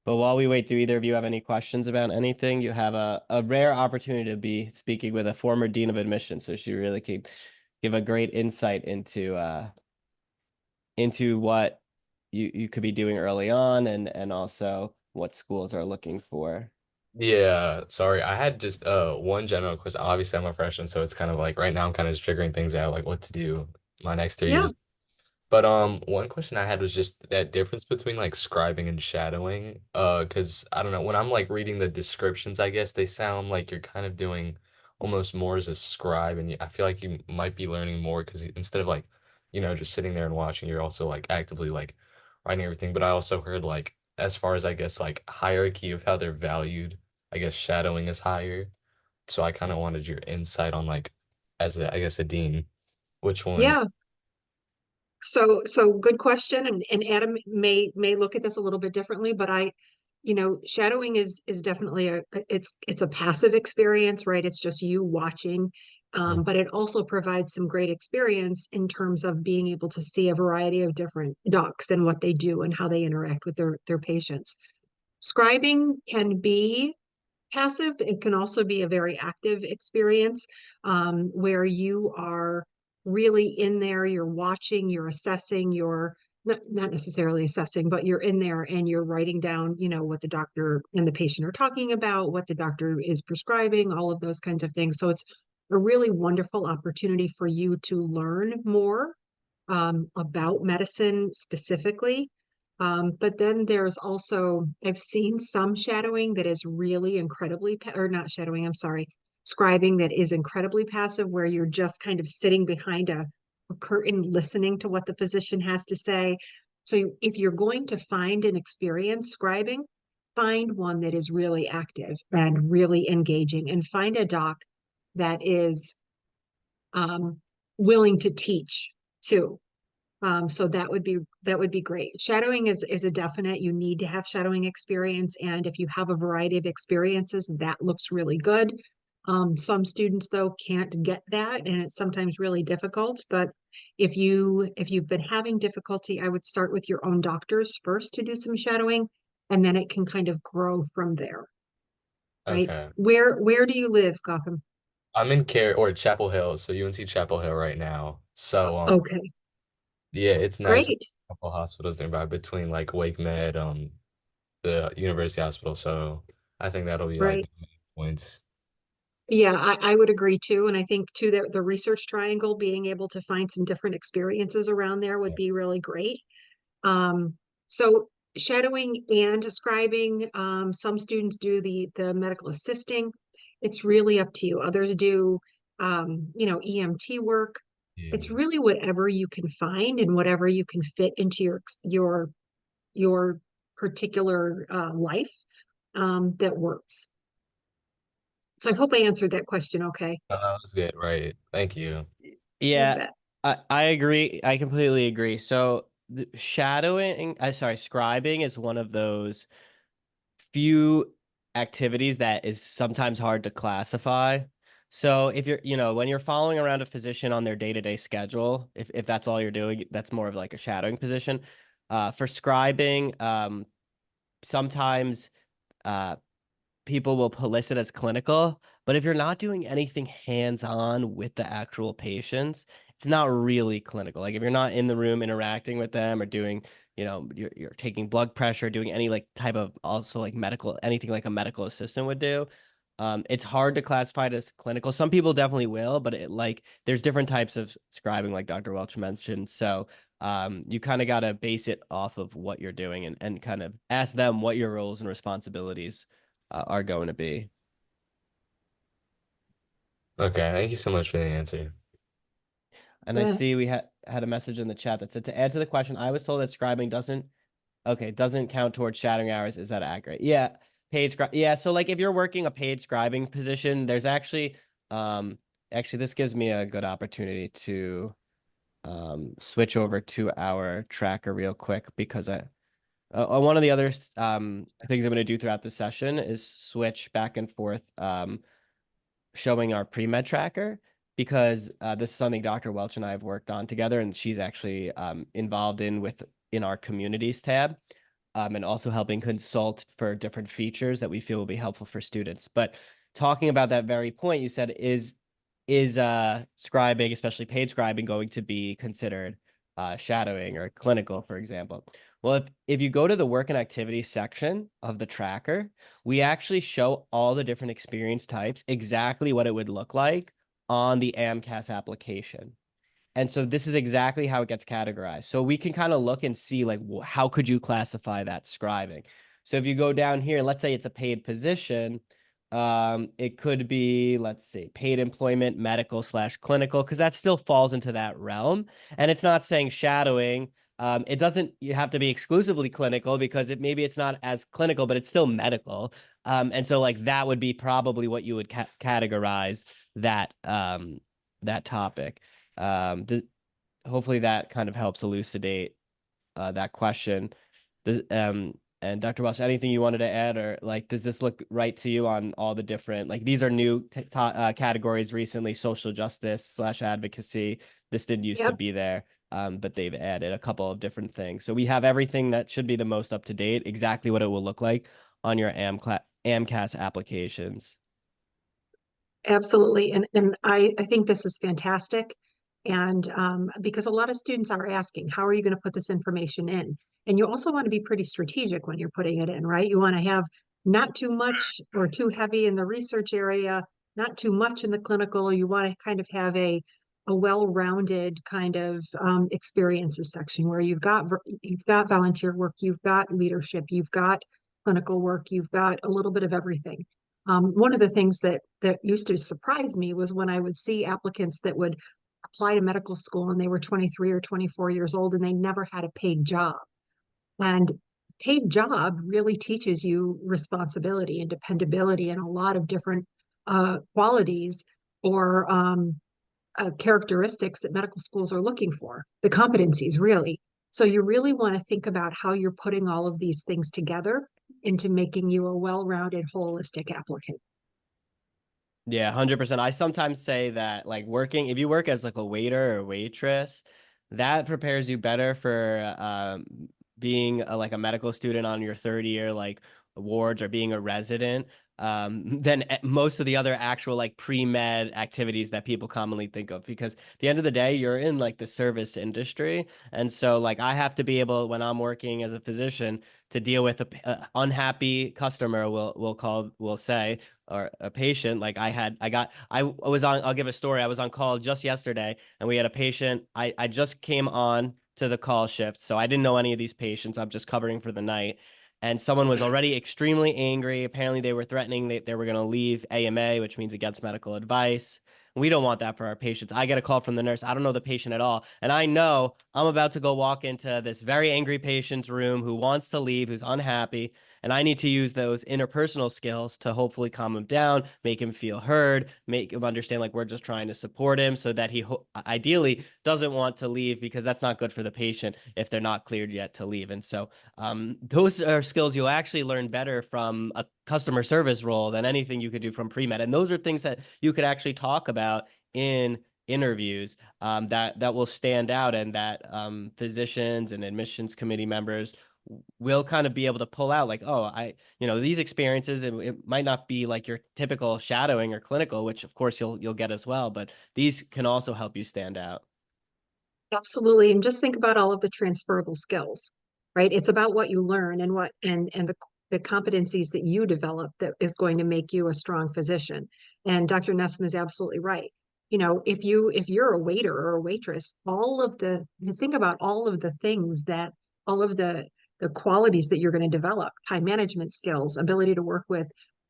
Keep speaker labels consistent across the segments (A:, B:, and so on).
A: But while we wait, do either of you have any questions about anything? You have a rare opportunity to be speaking with a former dean of admissions, so she really could give a great insight into what you could be doing early on and also what schools are looking for.
B: Yeah, sorry. I had just one general question. Obviously, I'm a freshman, so it's kind of like right now I'm kind of just figuring things out, like what to do my next 3 years.
A: Yeah.
B: But one question I had was just that difference between like scribing and shadowing. Because I don't know, when I'm like reading the descriptions, I guess they sound like you're kind of doing almost more as a scribe, and I feel like you might be learning more because instead of like, just sitting there and watching, you're also like actively like writing everything. But I also heard like as far as I guess like hierarchy of how they're valued, I guess shadowing is higher. So I kind of wanted your insight on like as I guess a dean, which one?
A: Yeah. So good question. And Adam may look at this a little bit differently, but shadowing is definitely it's a passive experience, right? It's just you watching. But it also provides some great experience in terms of being able to see a variety of different docs and what they do and how they interact with their patients. Scribing can be passive. It can also be a very active experience, where you are really in there, you're watching, you're assessing, you're not necessarily assessing, but you're in there and you're writing down, what the doctor and the patient are talking about, what the doctor is prescribing, all of those kinds of things. So it's a really wonderful opportunity for you to learn more about medicine specifically. But then there's also, I've seen some shadowing that is really incredibly, or not shadowing, I'm sorry, scribing that is incredibly passive, where you're just kind of sitting behind a curtain listening to what the physician has to say. So if you're going to find an experience scribing, find one that is really active and really engaging, and find a doc that is um, willing to teach too. So that would be great. Shadowing is a definite. You need to have shadowing experience, and if you have a variety of experiences, that looks really good. Some students though can't get that, and it's sometimes really difficult. But if you've been having difficulty, I would start with your own doctors first to do some shadowing, and then it can kind of grow from there, right?
B: Okay.
A: Where do you live, Gotham?
B: I'm in Car or Chapel Hill, so UNC Chapel Hill right now. So
A: Okay,
B: yeah, it's nice with
A: great,
B: a couple hospitals nearby between like Wake Med, the University Hospital. So I think that'll be like
A: right.
B: points.
A: Yeah, I would agree too. And I think too that the research triangle, being able to find some different experiences around there would
B: Yeah.
A: be really great. So shadowing and scribing, some students do the medical assisting. It's really up to you. Others do EMT work. It's
B: Yeah.
A: really whatever you can find and whatever you can fit into your particular life that works. So I hope I answered that question okay.
B: That was good, right? Thank you.
A: You
B: Yeah,
A: bet.
B: I agree. I completely agree. So shadowing, sorry, scribing is one of those few activities that is sometimes hard to classify. So if when you're following around a physician on their day-to-day schedule, if that's all you're doing, that's more of like a shadowing position. For scribing, sometimes uh, people will list it as clinical, but if you're not doing anything hands-on with the actual patients, it's not really clinical. Like if you're not in the room interacting with them or doing, you're taking blood pressure, doing any like type of also like medical, anything like a medical assistant would do. It's hard to classify it as clinical. Some people definitely will, but there's different types of scribing, like Dr. Welch mentioned. So you kind of got to base it off of what you're doing and kind of ask them what your roles and responsibilities are going to be. Okay, thank you so much for the answer.
A: And I
B: Yeah.
A: see we had a message in the chat that said to add to the question, I was told that scribing doesn't count towards shadowing hours. Is that accurate? Yeah, paid scribe. Yeah, so like if you're working a paid scribing position, there's actually this gives me a good opportunity to switch over to our tracker real quick because one of the other things I'm going to do throughout the session is switch back and forth showing our pre-med tracker because this is something Dr. Welch and I have worked on together, and she's actually involved in our communities tab.
B: and also helping consult for different features that we feel will be helpful for students. But talking about that very point, you said is scribing, especially paid scribing, going to be considered shadowing or clinical, for example? Well, if you go to the work and activity section of the tracker, we actually show all the different experience types, exactly what it would look like on the AMCAS application. And so this is exactly how it gets categorized. So we can kind of look and see like how could you classify that scribing? So if you go down here, let's say it's a paid position, it could be, let's see, paid employment, medical slash clinical, because that still falls into that realm. And it's not saying shadowing. It doesn't you have to be exclusively clinical because maybe it's not as clinical, but it's still medical. And so like that would be probably what you would categorize that topic. Th Hopefully that kind of helps elucidate that question. And Dr. Welch, anything you wanted to add, or like, does this look right to you on all the different, like, these are new categories recently, social justice slash advocacy. This didn't used to
A: Yep,
B: be there, but they've added a couple of different things. So we have everything that should be the most up to date, exactly what it will look like on your AMCAS applications.
A: absolutely. And I think this is fantastic. And because a lot of students are asking, how are you going to put this information in? And you also want to be pretty strategic when you're putting it in, right? You want to have not too much or too heavy in the research area, not too much in the clinical. You want to kind of have a well-rounded kind of experiences section where you've got volunteer work, you've got leadership, you've got clinical work, you've got a little bit of everything. One of the things that used to surprise me was when I would see applicants that would apply to medical school and they were 23 or 24 years old and they never had a paid job. And paid job really teaches you responsibility and dependability and a lot of different qualities or characteristics that medical schools are looking for, the competencies really. So you really want to think about how you're putting all of these things together into making you a well-rounded, holistic applicant.
B: Yeah, 100%. I sometimes say that like working, if you work as like a waiter or waitress, that prepares you better for being like a medical student on your third year, like wards, or being a resident, than most of the other actual like pre-med activities that people commonly think of. Because at the end of the day, you're in like the service industry. And so like I have to be able, when I'm working as a physician, to deal with a unhappy customer, will say, or a patient. Like I was on, I'll give a story. I was on call just yesterday and we had a patient. I just came on to the call shift, so I didn't know any of these patients. I'm just covering for the night. And someone was already extremely angry. Apparently they were threatening that they were going to leave AMA, which means against medical advice. We don't want that for our patients. I get a call from the nurse. I don't know the patient at all. And I know I'm about to go walk into this very angry patient's room who wants to leave, who's unhappy. And I need to use those interpersonal skills to hopefully calm him down, make him feel heard, make him understand like we're just trying to support him so that he ideally doesn't want to leave, because that's not good for the patient if they're not cleared yet to leave. And so those are skills you'll actually learn better from a customer service role than anything you could do from pre-med. And those are things that you could actually talk about in interviews, that will stand out, and that physicians and admissions committee members will kind of be able to pull out like, oh, these experiences, it might not be like your typical shadowing or clinical, which of course you'll get as well, but these can also help you stand out.
A: Absolutely. And just think about all of the transferable skills, right? It's about what you learn and the competencies that you develop that is going to make you a strong physician. And Dr. Nessim is absolutely right. You know, if you're a waiter or a waitress, you think about all of the things that all of the qualities that you're going to develop, time management skills, ability to work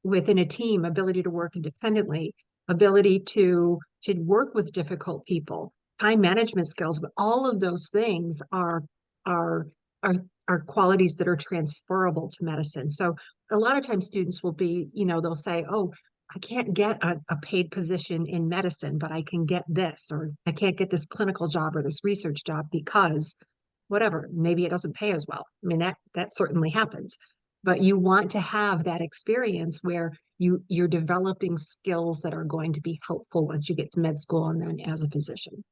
A: within a team, ability to work independently, ability to work with difficult people, time management skills, but all of those things are are are qualities that are transferable to medicine. So a lot of times students will be, they'll say, "Oh, I can't get a paid position in medicine, but I can get this, or I can't get this clinical job or this research job because whatever, maybe it doesn't pay as well." I mean, that certainly happens. But you want to have that experience where you're developing skills that are going to be helpful once you get to med school and then as a physician.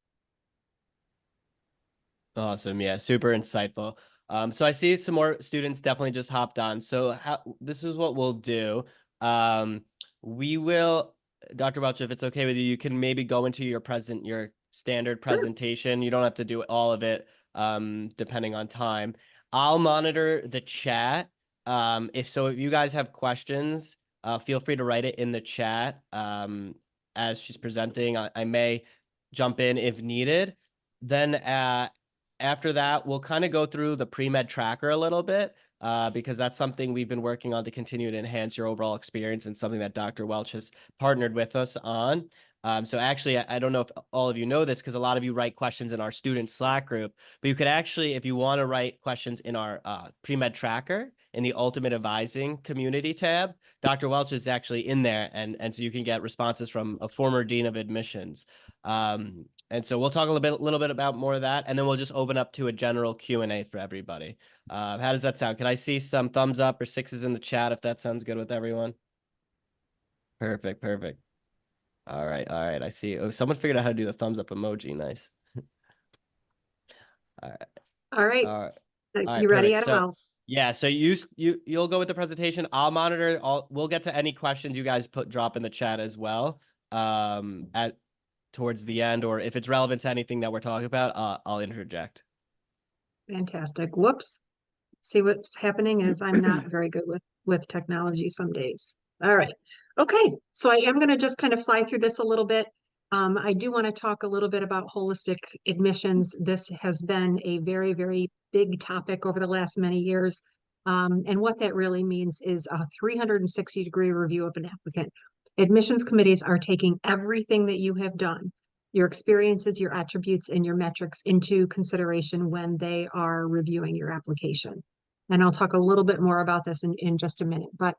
B: Awesome. Yeah, super insightful. So I see some more students definitely just hopped on. So this is what we'll do. Um, we will, Dr. Welch, if it's okay with you, you can maybe go into your standard
A: Sure.
B: presentation. You don't have to do all of it, depending on time. I'll monitor the chat. If you guys have questions, feel free to write it in the chat. As she's presenting, I may jump in if needed. Then, after that, we'll kind of go through the pre-med tracker a little bit, because that's something we've been working on to continue to enhance your overall experience, and something that Dr. Welch has partnered with us on. So actually, I don't know if all of you know this, because a lot of you write questions in our student Slack group, but you could actually, if you want to write questions in our pre-med tracker in the Ultimate Advising community tab, Dr. Welch is actually in there, and so you can get responses from a former dean of admissions. And so we'll talk a little bit about more of that, and then we'll just open up to a general Q&A for everybody. How does that sound? Can I see some thumbs up or sixes in the chat if that sounds good with everyone? Perfect, perfect. All right, all right. I see. Oh, someone figured out how to do the thumbs up emoji. Nice. All right,
A: All right.
B: all right, all right.
A: You ready,
B: Perfect.
A: Adam?
B: So yeah, so you'll go with the presentation. I'll monitor. We'll get to any questions you guys drop in the chat as well. At towards the end, or if it's relevant to anything that we're talking about, I'll interject.
A: Fantastic. Whoops. See what's happening is I'm not very good with technology some days. All right. Okay. So I am going to just kind of fly through this a little bit. I do want to talk a little bit about holistic admissions. This has been a very, very big topic over the last many years. And what that really means is a 360-degree review of an applicant. Admissions committees are taking everything that you have done, your experiences, your attributes, and your metrics into consideration when they are reviewing your application. And I'll talk a little bit more about this in just a minute. But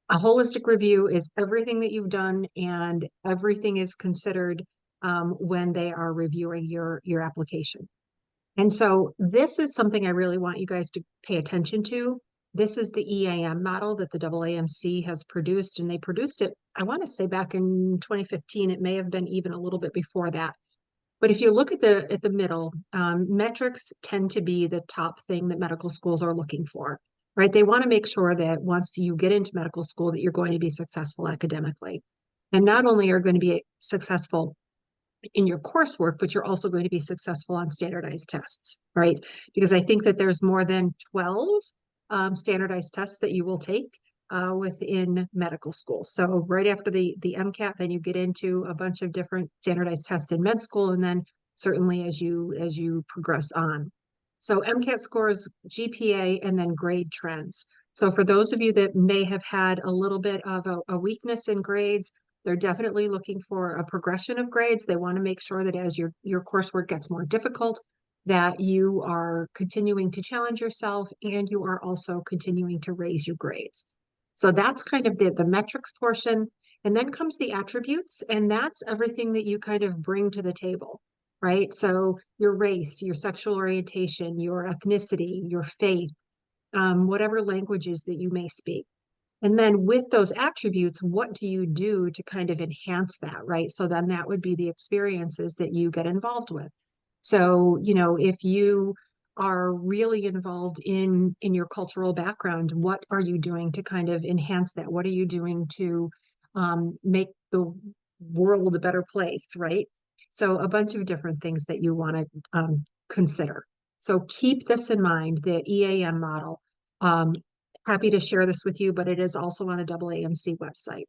A: a holistic review is everything that you've done, and everything is considered when they are reviewing your application. And so this is something I really want you guys to pay attention to. This is the EAM model that the AAMC has produced, and they produced it, I want to say back in 2015. It may have been even a little bit before that. But if you look at the middle, metrics tend to be the top thing that medical schools are looking for, right? They want to make sure that once you get into medical school, that you're going to be successful academically. And not only are going to be successful in your coursework, but you're also going to be successful on standardized tests, right? Because I think that there's more than 12 standardized tests that you will take within medical school. So right after the MCAT, then you get into a bunch of different standardized tests in med school, and then certainly as you progress on. So MCAT scores, GPA, and then grade trends. So for those of you that may have had a little bit of a weakness in grades, they're definitely looking for a progression of grades. They want to make sure that as your coursework gets more difficult, that you are continuing to challenge yourself, and you are also continuing to raise your grades. So that's kind of the metrics portion. And then comes the attributes, and that's everything that you kind of bring to the table, right? So your race, your sexual orientation, your ethnicity, your faith, whatever languages that you may speak. And then with those attributes, what do you do to kind of enhance that, right? So then that would be the experiences that you get involved with. So, if you are really involved in your cultural background, what are you doing to kind of enhance that? What are you doing to make the world a better place, right? So a bunch of different things that you want to consider. So keep this in mind, the EAM model. Um, Happy to share this with you, but it is also on the AAMC website.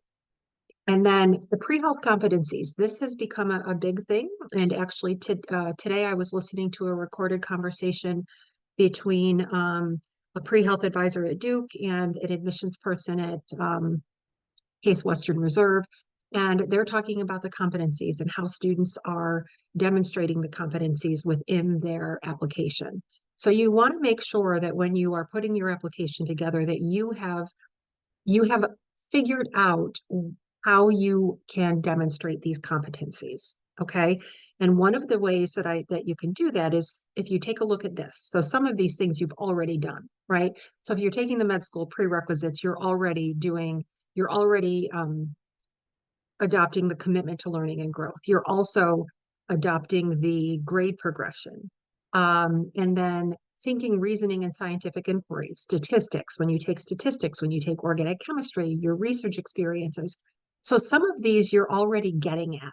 A: And then the pre-health competencies. This has become a big thing. And actually today I was listening to a recorded conversation between a pre-health advisor at Duke and an admissions person at Case Western Reserve. And they're talking about the competencies and how students are demonstrating the competencies within their application. So you want to make sure that when you are putting your application together, that you have figured out how you can demonstrate these competencies. Okay. And one of the ways that you can do that is if you take a look at this. So some of these things you've already done, right? So if you're taking the med school prerequisites, you're already adopting the commitment to learning and growth. You're also adopting the grade progression. And then thinking, reasoning, and scientific inquiry, statistics, when you take statistics, when you take organic chemistry, your research experiences. So some of these you're already getting at.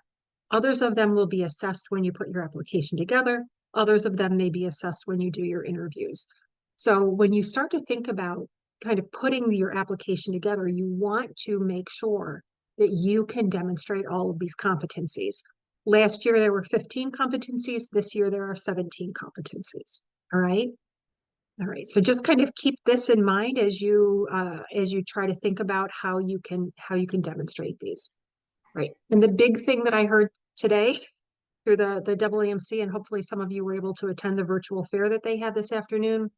A: Others of them will be assessed when you put your application together. Others of them may be assessed when you do your interviews. So when you start to think about kind of putting your application together, you want to make sure that you can demonstrate all of these competencies. Last year, there were 15 competencies. This year, there are 17 competencies. All right. All right. So just kind of keep this in mind as you try to think about how you can demonstrate these. Right. And the big thing that I heard today through the AAMC, and hopefully some of you were able to attend the virtual fair that they had this afternoon,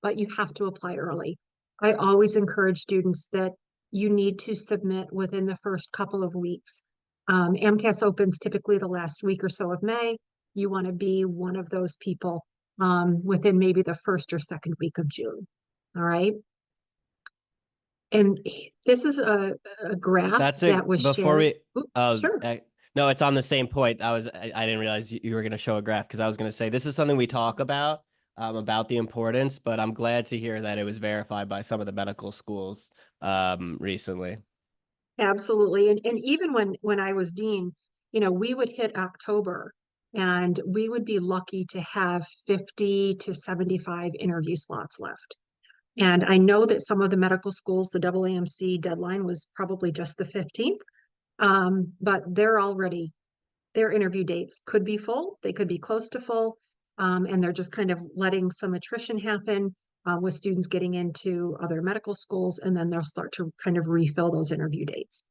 A: but you have to apply early. I always encourage students that you need to submit within the first couple of weeks. AMCAS opens typically the last week or so of May. You want to be one of those people within maybe the first or second week of June. All right. And this is a graph
B: That's a
A: that was
B: before
A: shared.
B: we
A: Ooh,
B: oh
A: sure.
B: no, it's on the same point. I didn't realize you were going to show a graph because I was going to say this is something we talk about the importance, but I'm glad to hear that it was verified by some of the medical schools recently.
A: Absolutely. And even when I was dean, you know, we would hit October and we would be lucky to have 50 to 75 interview slots left. And I know that some of the medical schools, the AAMC deadline was probably just the 15th. But their interview dates could be full, they could be close to full, and they're just kind of letting some attrition happen with students getting into other medical schools, and then they'll start to kind of refill those interview dates.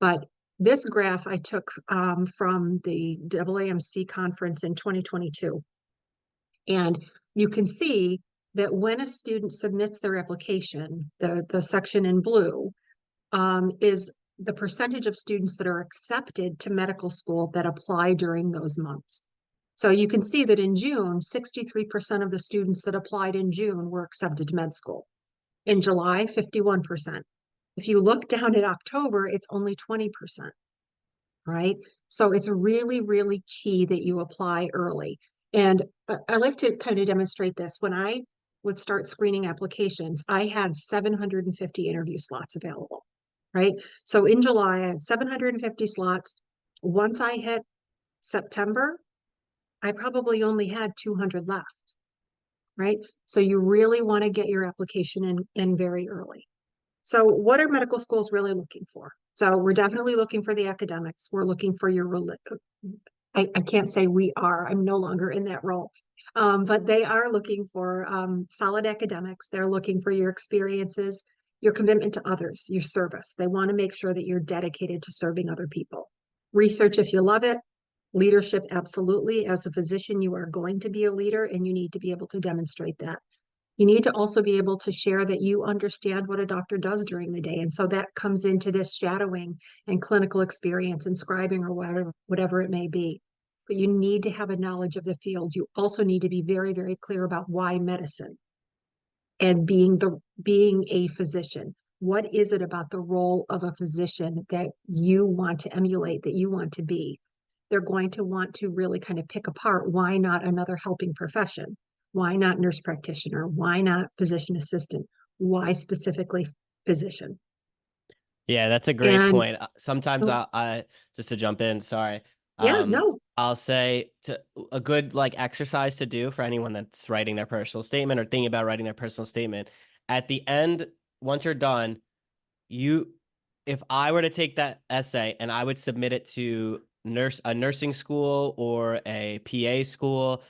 A: But this graph I took from the AAMC conference in 2022, and you can see that when a student submits their application, the section in blue is the percentage of students that are accepted to medical school that apply during those months. So you can see that in June, 63% of the students that applied in June were accepted to med school. In July, 51%. If you look down at October, it's only 20%, right? So it's really, really key that you apply early. And I like to kind of demonstrate this. When I would start screening applications, I had 750 interview slots available, right? So in July, I had 750 slots. Once I hit September, I probably only had 200 left, right? So you really want to get your application in very early. So what are medical schools really looking for? So we're definitely looking for the academics. We're looking for your, I can't say we are, I'm no longer in that role. But they are looking for solid academics. They're looking for your experiences, your commitment to others, your service. They want to make sure that you're dedicated to serving other people. Research if you love it. Leadership, absolutely. As a physician, you are going to be a leader and you need to be able to demonstrate that. You need to also be able to share that you understand what a doctor does during the day. And so that comes into this shadowing and clinical experience and scribing or whatever it may be. But you need to have a knowledge of the field. You also need to be very, very clear about why medicine and being a physician. What is it about the role of a physician that you want to emulate, that you want to be? They're going to want to really kind of pick apart why not another helping profession? Why not nurse practitioner? Why not physician assistant? Why specifically physician?
B: Yeah, that's a great
A: And
B: point. Sometimes
A: oh,
B: I just to jump in, sorry.
A: yeah, no,
B: I'll say to a good like exercise to do for anyone that's writing their personal statement or thinking about writing their personal statement. At the end, once you're done, you if I were to take that essay and I would submit it to a nursing school or a PA school,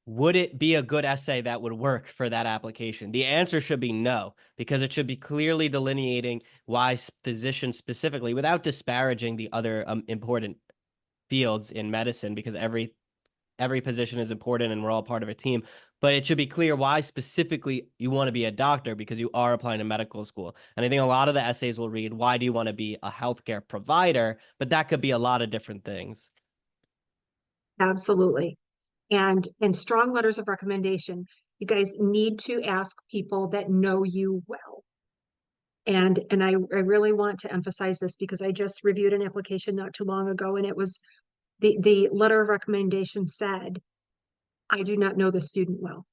B: would it be a good essay that would work for that application? The answer should be no, because it should be clearly delineating why physicians specifically, without disparaging the other important fields in medicine, because every position is important and we're all part of a team, but it should be clear why specifically you want to be a doctor, because you are applying to medical school. And I think a lot of the essays will read, why do you want to be a healthcare provider? But that could be a lot of different things.
A: absolutely. And strong letters of recommendation. You guys need to ask people that know you well. And I really want to emphasize this because I just reviewed an application not too long ago, and it was the letter of recommendation said, I do not know the student well.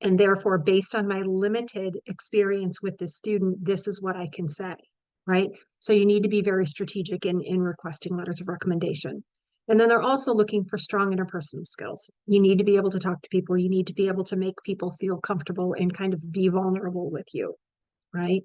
A: And therefore, based on my limited experience with this student, this is what I can say, right? So you need to be very strategic in requesting letters of recommendation. And then they're also looking for strong interpersonal skills. You need to be able to talk to people. You need to be able to make people feel comfortable and kind of be vulnerable with you, right?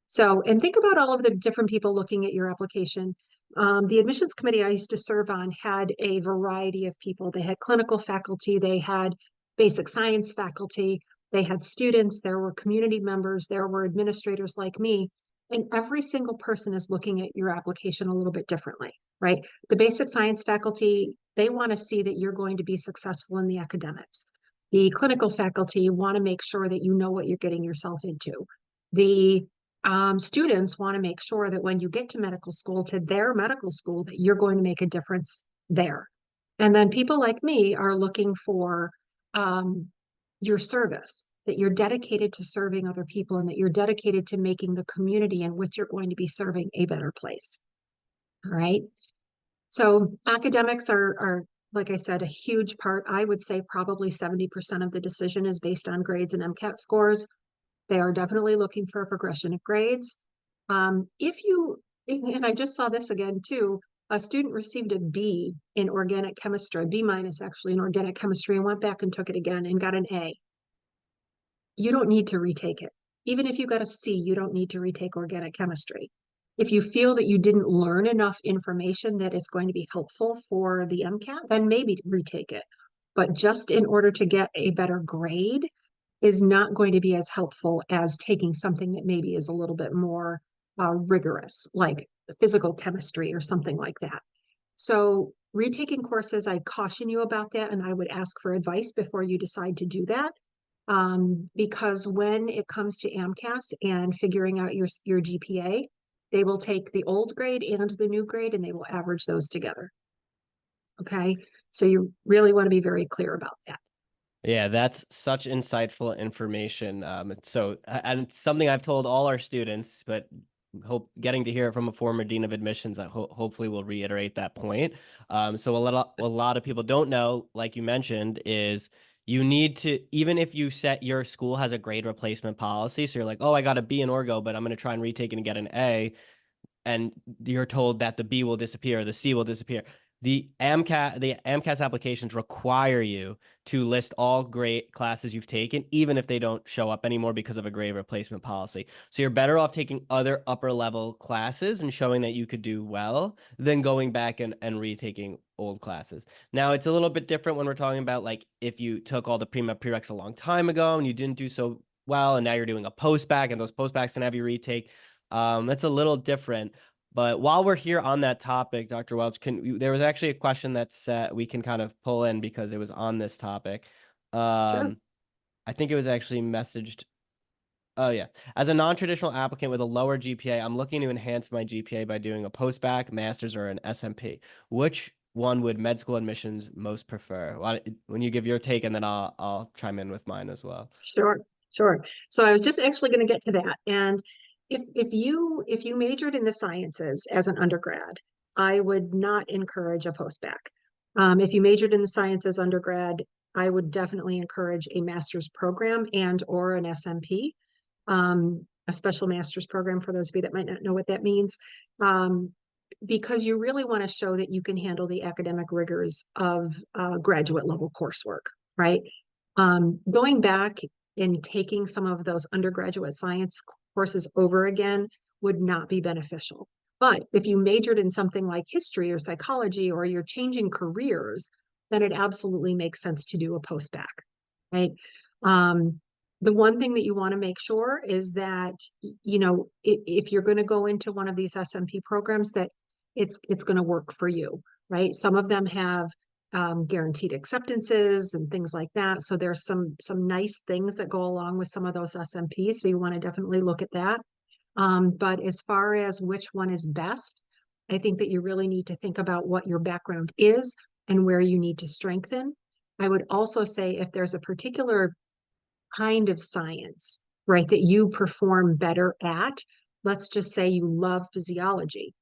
A: So, and think about all of the different people looking at your application. The admissions committee I used to serve on had a variety of people. They had clinical faculty, they had basic science faculty, they had students, there were community members, there were administrators like me. And every single person is looking at your application a little bit differently, right? The basic science faculty, they want to see that you're going to be successful in the academics. The clinical faculty want to make sure that you know what you're getting yourself into. The students want to make sure that when you get to medical school, to their medical school, that you're going to make a difference there. And then people like me are looking for um, your service, that you're dedicated to serving other people and that you're dedicated to making the community in which you're going to be serving a better place. All right. So academics are, like I said, a huge part. I would say probably 70% of the decision is based on grades and MCAT scores. They are definitely looking for a progression of grades. If you, and I just saw this again too, a student received a B in organic chemistry, B minus actually in organic chemistry, and went back and took it again and got an A. You don't need to retake it. Even if you got a C, you don't need to retake organic chemistry. If you feel that you didn't learn enough information that it's going to be helpful for the MCAT, then maybe retake it. But just in order to get a better grade is not going to be as helpful as taking something that maybe is a little bit more rigorous, like physical chemistry or something like that. So retaking courses, I caution you about that, and I would ask for advice before you decide to do that. Because when it comes to AMCAS and figuring out your GPA, they will take the old grade and the new grade and they will average those together. Okay, so you really want to be very clear about that.
B: Yeah, that's such insightful information. And it's something I've told all our students, but hope getting to hear it from a former dean of admissions that hopefully will reiterate that point. So a lot of people don't know, like you mentioned, is you need to, even if you set your school has a grade replacement policy, so you're like, oh, I got a B in Orgo, but I'm going to try and retake it and get an A, and you're told that the B will disappear, the C will disappear. The AMCAS applications require you to list all grade classes you've taken, even if they don't show up anymore because of a grade replacement policy. So you're better off taking other upper level classes and showing that you could do well than going back and retaking old classes. Now, it's a little bit different when we're talking about like if you took all the pre-med prereqs a long time ago and you didn't do so well, and now you're doing a post-bac and those post-bacs can have you retake. That's a little different. But while we're here on that topic, Dr. Welch, there was actually a question that's we can kind of pull in because it was on this topic.
A: Sure.
B: I think it was actually messaged. Oh yeah. As a non-traditional applicant with a lower GPA, I'm looking to enhance my GPA by doing a post-bac, master's, or an SMP. Which one would med school admissions most prefer? When you give your take, and then I'll chime in with mine as well.
A: Sure, sure. So I was just actually going to get to that. And if you majored in the sciences as an undergrad, I would not encourage a post-bac. If you majored in the sciences undergrad, I would definitely encourage a master's program and or an SMP, a special master's program for those of you that might not know what that means. Because you really want to show that you can handle the academic rigors of graduate level coursework, right? Going back and taking some of those undergraduate science courses over again would not be beneficial. But if you majored in something like history or psychology, or you're changing careers, then it absolutely makes sense to do a post-bac, right? Um, the one thing that you want to make sure is that, if you're going to go into one of these SMP programs, that it's going to work for you, right? Some of them have guaranteed acceptances and things like that. So there's some nice things that go along with some of those SMPs. So you want to definitely look at that. But as far as which one is best, I think that you really need to think about what your background is and where you need to strengthen. I would also say if there's a particular kind of science, right, that you perform better at, let's just say you love physiology,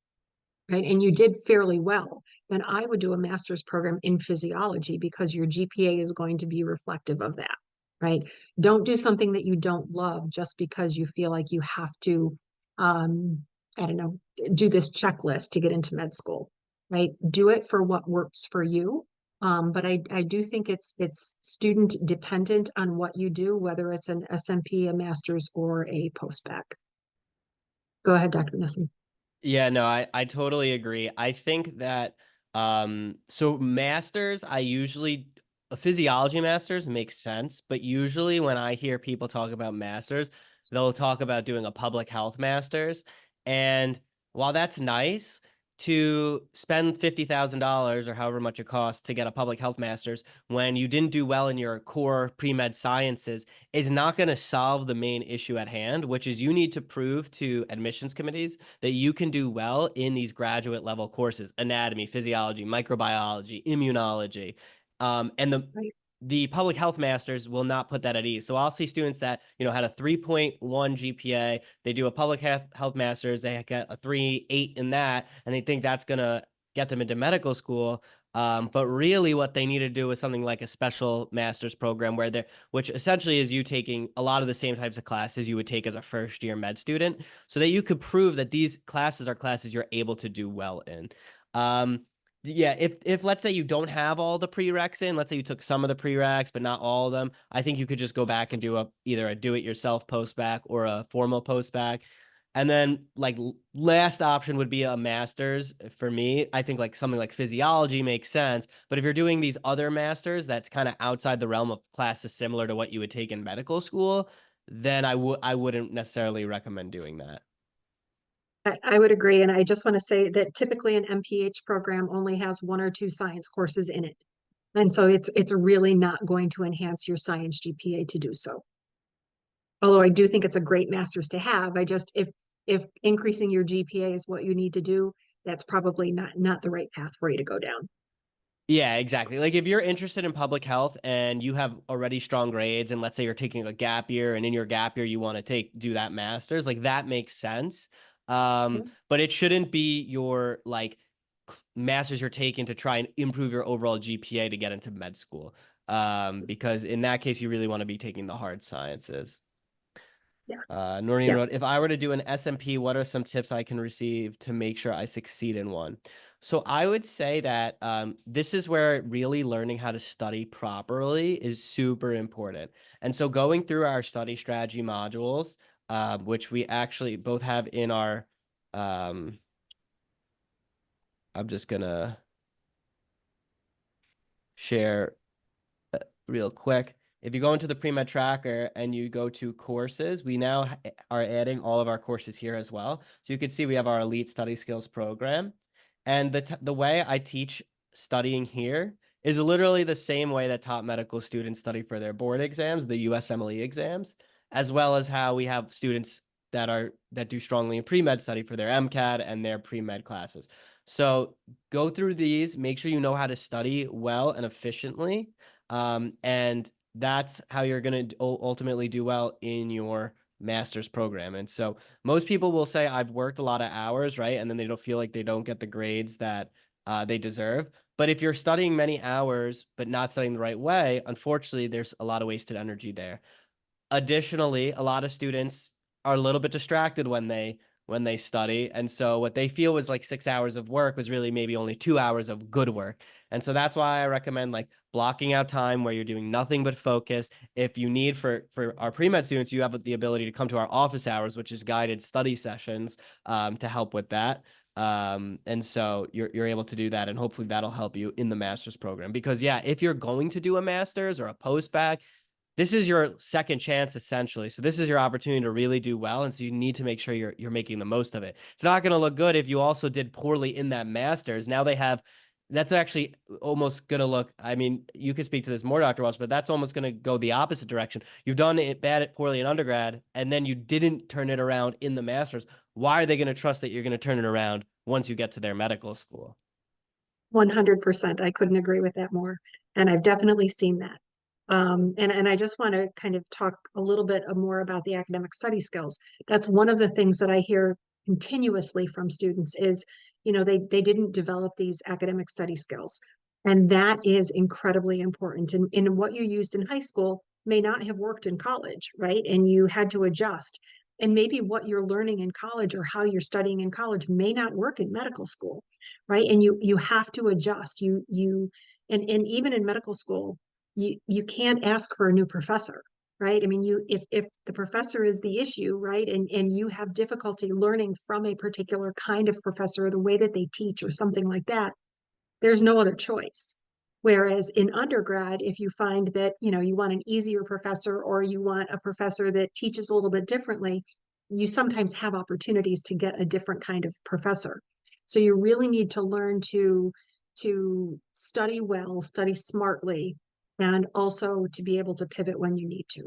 A: right, and you did fairly well, then I would do a master's program in physiology because your GPA is going to be reflective of that. right? Don't do something that you don't love just because you feel like you have to, um, I don't know, do this checklist to get into med school, right? Do it for what works for you. But I do think it's student dependent on what you do, whether it's an SMP, a master's, or a postbac. Go ahead, Dr. Nessim.
B: Yeah, no, I totally agree. I think that so masters, I usually a physiology masters makes sense, but usually when I hear people talk about masters, they'll talk about doing a public health masters. And while that's nice to spend $50,000 or however much it costs to get a public health masters when you didn't do well in your core pre-med sciences is not going to solve the main issue at hand, which is you need to prove to admissions committees that you can do well in these graduate level courses: anatomy, physiology, microbiology, immunology. And
A: Right.
B: the public health masters will not put that at ease. So I'll see students that, had a 3.1 GPA, they do a public health masters, they get a 3.8 in that, and they think that's going to get them into medical school. But really what they need to do is something like a special master's program where they're, which essentially is you taking a lot of the same types of classes you would take as a first year med student so that you could prove that these classes are classes you're able to do well in. Yeah, if let's say you don't have all the prereqs in, let's say you took some of the prereqs but not all of them, I think you could just go back and do either a do-it-yourself post-bac or a formal post-bac. And then like last option would be a master's for me. I think like something like physiology makes sense, but if you're doing these other masters that's kind of outside the realm of classes similar to what you would take in medical school, then I wouldn't necessarily recommend doing that.
A: I would agree. And I just want to say that typically an MPH program only has one or two science courses in it. And so it's really not going to enhance your science GPA to do so. Although I do think it's a great master's to have. I just if increasing your GPA is what you need to do, that's probably not the right path for you to go down.
B: Yeah, exactly. Like if you're interested in public health and you have already strong grades, and let's say you're taking a gap year, and in your gap year you want to do that master's, like that makes sense.
A: Yeah.
B: But it shouldn't be your like master's you're taking to try and improve your overall GPA to get into med school. Because in that case, you really want to be taking the hard sciences.
A: Yes.
B: Noreen
A: Yeah.
B: wrote, if I were to do an SMP, what are some tips I can receive to make sure I succeed in one? So I would say that this is where really learning how to study properly is super important. And so going through our study strategy modules, which we actually both have in our, um, I'm just gonna share real quick. If you go into the pre-med tracker and you go to courses, we now are adding all of our courses here as well. So you can see we have our elite study skills program. And the way I teach studying here is literally the same way that top medical students study for their board exams, the USMLE exams, as well as how we have students that do strongly in pre-med study for their MCAT and their pre-med classes. So go through these, make sure you know how to study well and efficiently. And that's how you're going to ultimately do well in your master's program. And so most people will say, I've worked a lot of hours, right? And then they don't feel like they don't get the grades that they deserve. But if you're studying many hours, but not studying the right way, unfortunately, there's a lot of wasted energy there. Additionally, a lot of students are a little bit distracted when they study, and so what they feel was like 6 hours of work was really maybe only 2 hours of good work. And so that's why I recommend like blocking out time where you're doing nothing but focus. If you need, for our pre-med students, you have the ability to come to our office hours, which is guided study sessions, to help with that. And so you're able to do that, and hopefully that'll help you in the master's program. Because yeah, if you're going to do a master's or a post-bac, this is your second chance essentially. So this is your opportunity to really do well, and so you need to make sure you're making the most of it. It's not going to look good if you also did poorly in that masters. Now they have, that's actually almost going to look, I mean, you could speak to this more, Dr. Welch, but that's almost going to go the opposite direction. You've done it poorly in undergrad, and then you didn't turn it around in the masters. Why are they going to trust that you're going to turn it around once you get to their medical school?
A: 100%. I couldn't agree with that more. And I've definitely seen that. And I just want to kind of talk a little bit more about the academic study skills. That's one of the things that I hear continuously from students is, they didn't develop these academic study skills. And that is incredibly important. And what you used in high school may not have worked in college, right? And you had to adjust. And maybe what you're learning in college or how you're studying in college may not work in medical school, right? And you have to adjust. And even in medical school, you can't ask for a new professor, right? I mean, if the professor is the issue, right, and you have difficulty learning from a particular kind of professor or the way that they teach or something like that, there's no other choice. Whereas in undergrad, if you find that, you want an easier professor or you want a professor that teaches a little bit differently, you sometimes have opportunities to get a different kind of professor. So you really need to learn to study well, study smartly, and also to be able to pivot when you need to.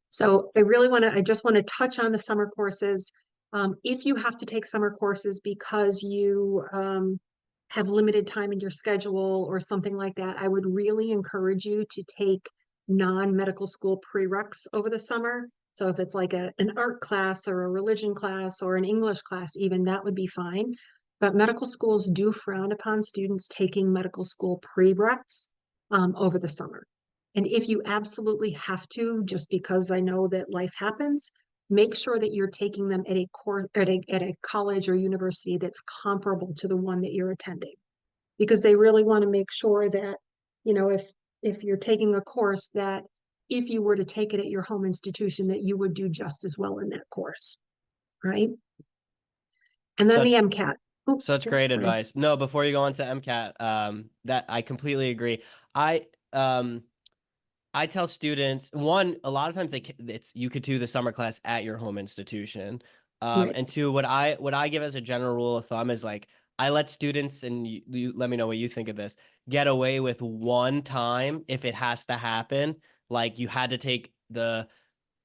A: So I just want to touch on the summer courses. If you have to take summer courses because you have limited time in your schedule or something like that, I would really encourage you to take non-medical school prereqs over the summer. So if it's like an art class or a religion class or an English class, even that would be fine. But medical schools do frown upon students taking medical school prereqs over the summer. And if you absolutely have to, just because I know that life happens, make sure that you're taking them at a college or university that's comparable to the one that you're attending. Because they really want to make sure that, if you're taking a course that if you were to take it at your home institution, that you would do just as well in that course. Right. And then the
B: Such
A: MCAT. Oh,
B: such
A: yeah,
B: great
A: sorry.
B: advice. No, before you go on to MCAT, that I completely agree. I um I tell students, one, a lot of times it's you could do the summer class at your home institution.
A: Right.
B: And two, what I give as a general rule of thumb is like I let students, and you let me know what you think of this, get away with one time if it has to happen. Like you had to take the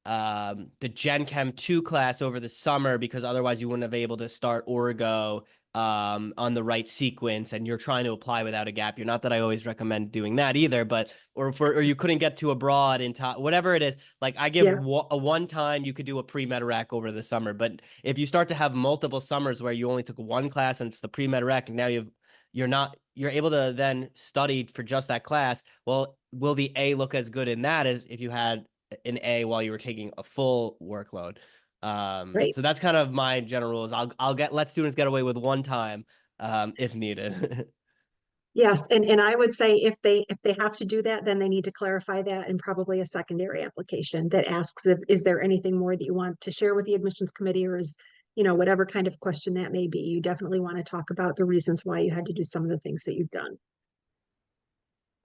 B: Gen Chem 2 class over the summer because otherwise you wouldn't have been able to start Orgo on the right sequence, and you're trying to apply without a gap year. Not that I always recommend doing that either, but or you couldn't get to abroad in time, whatever it is. Like I give
A: Yeah.
B: a one time you could do a pre-med rec over the summer, but if you start to have multiple summers where you only took one class and it's the pre-med rec, and now you're able to then study for just that class. Well, will the A look as good in that as if you had an A while you were taking a full workload?
A: Right.
B: So that's kind of my general rules. I'll let students get away with one time if needed.
A: Yes, and I would say if they have to do that, then they need to clarify that in probably a secondary application that asks if is there anything more that you want to share with the admissions committee, or is, whatever kind of question that may be. You definitely want to talk about the reasons why you had to do some of the things that you've done.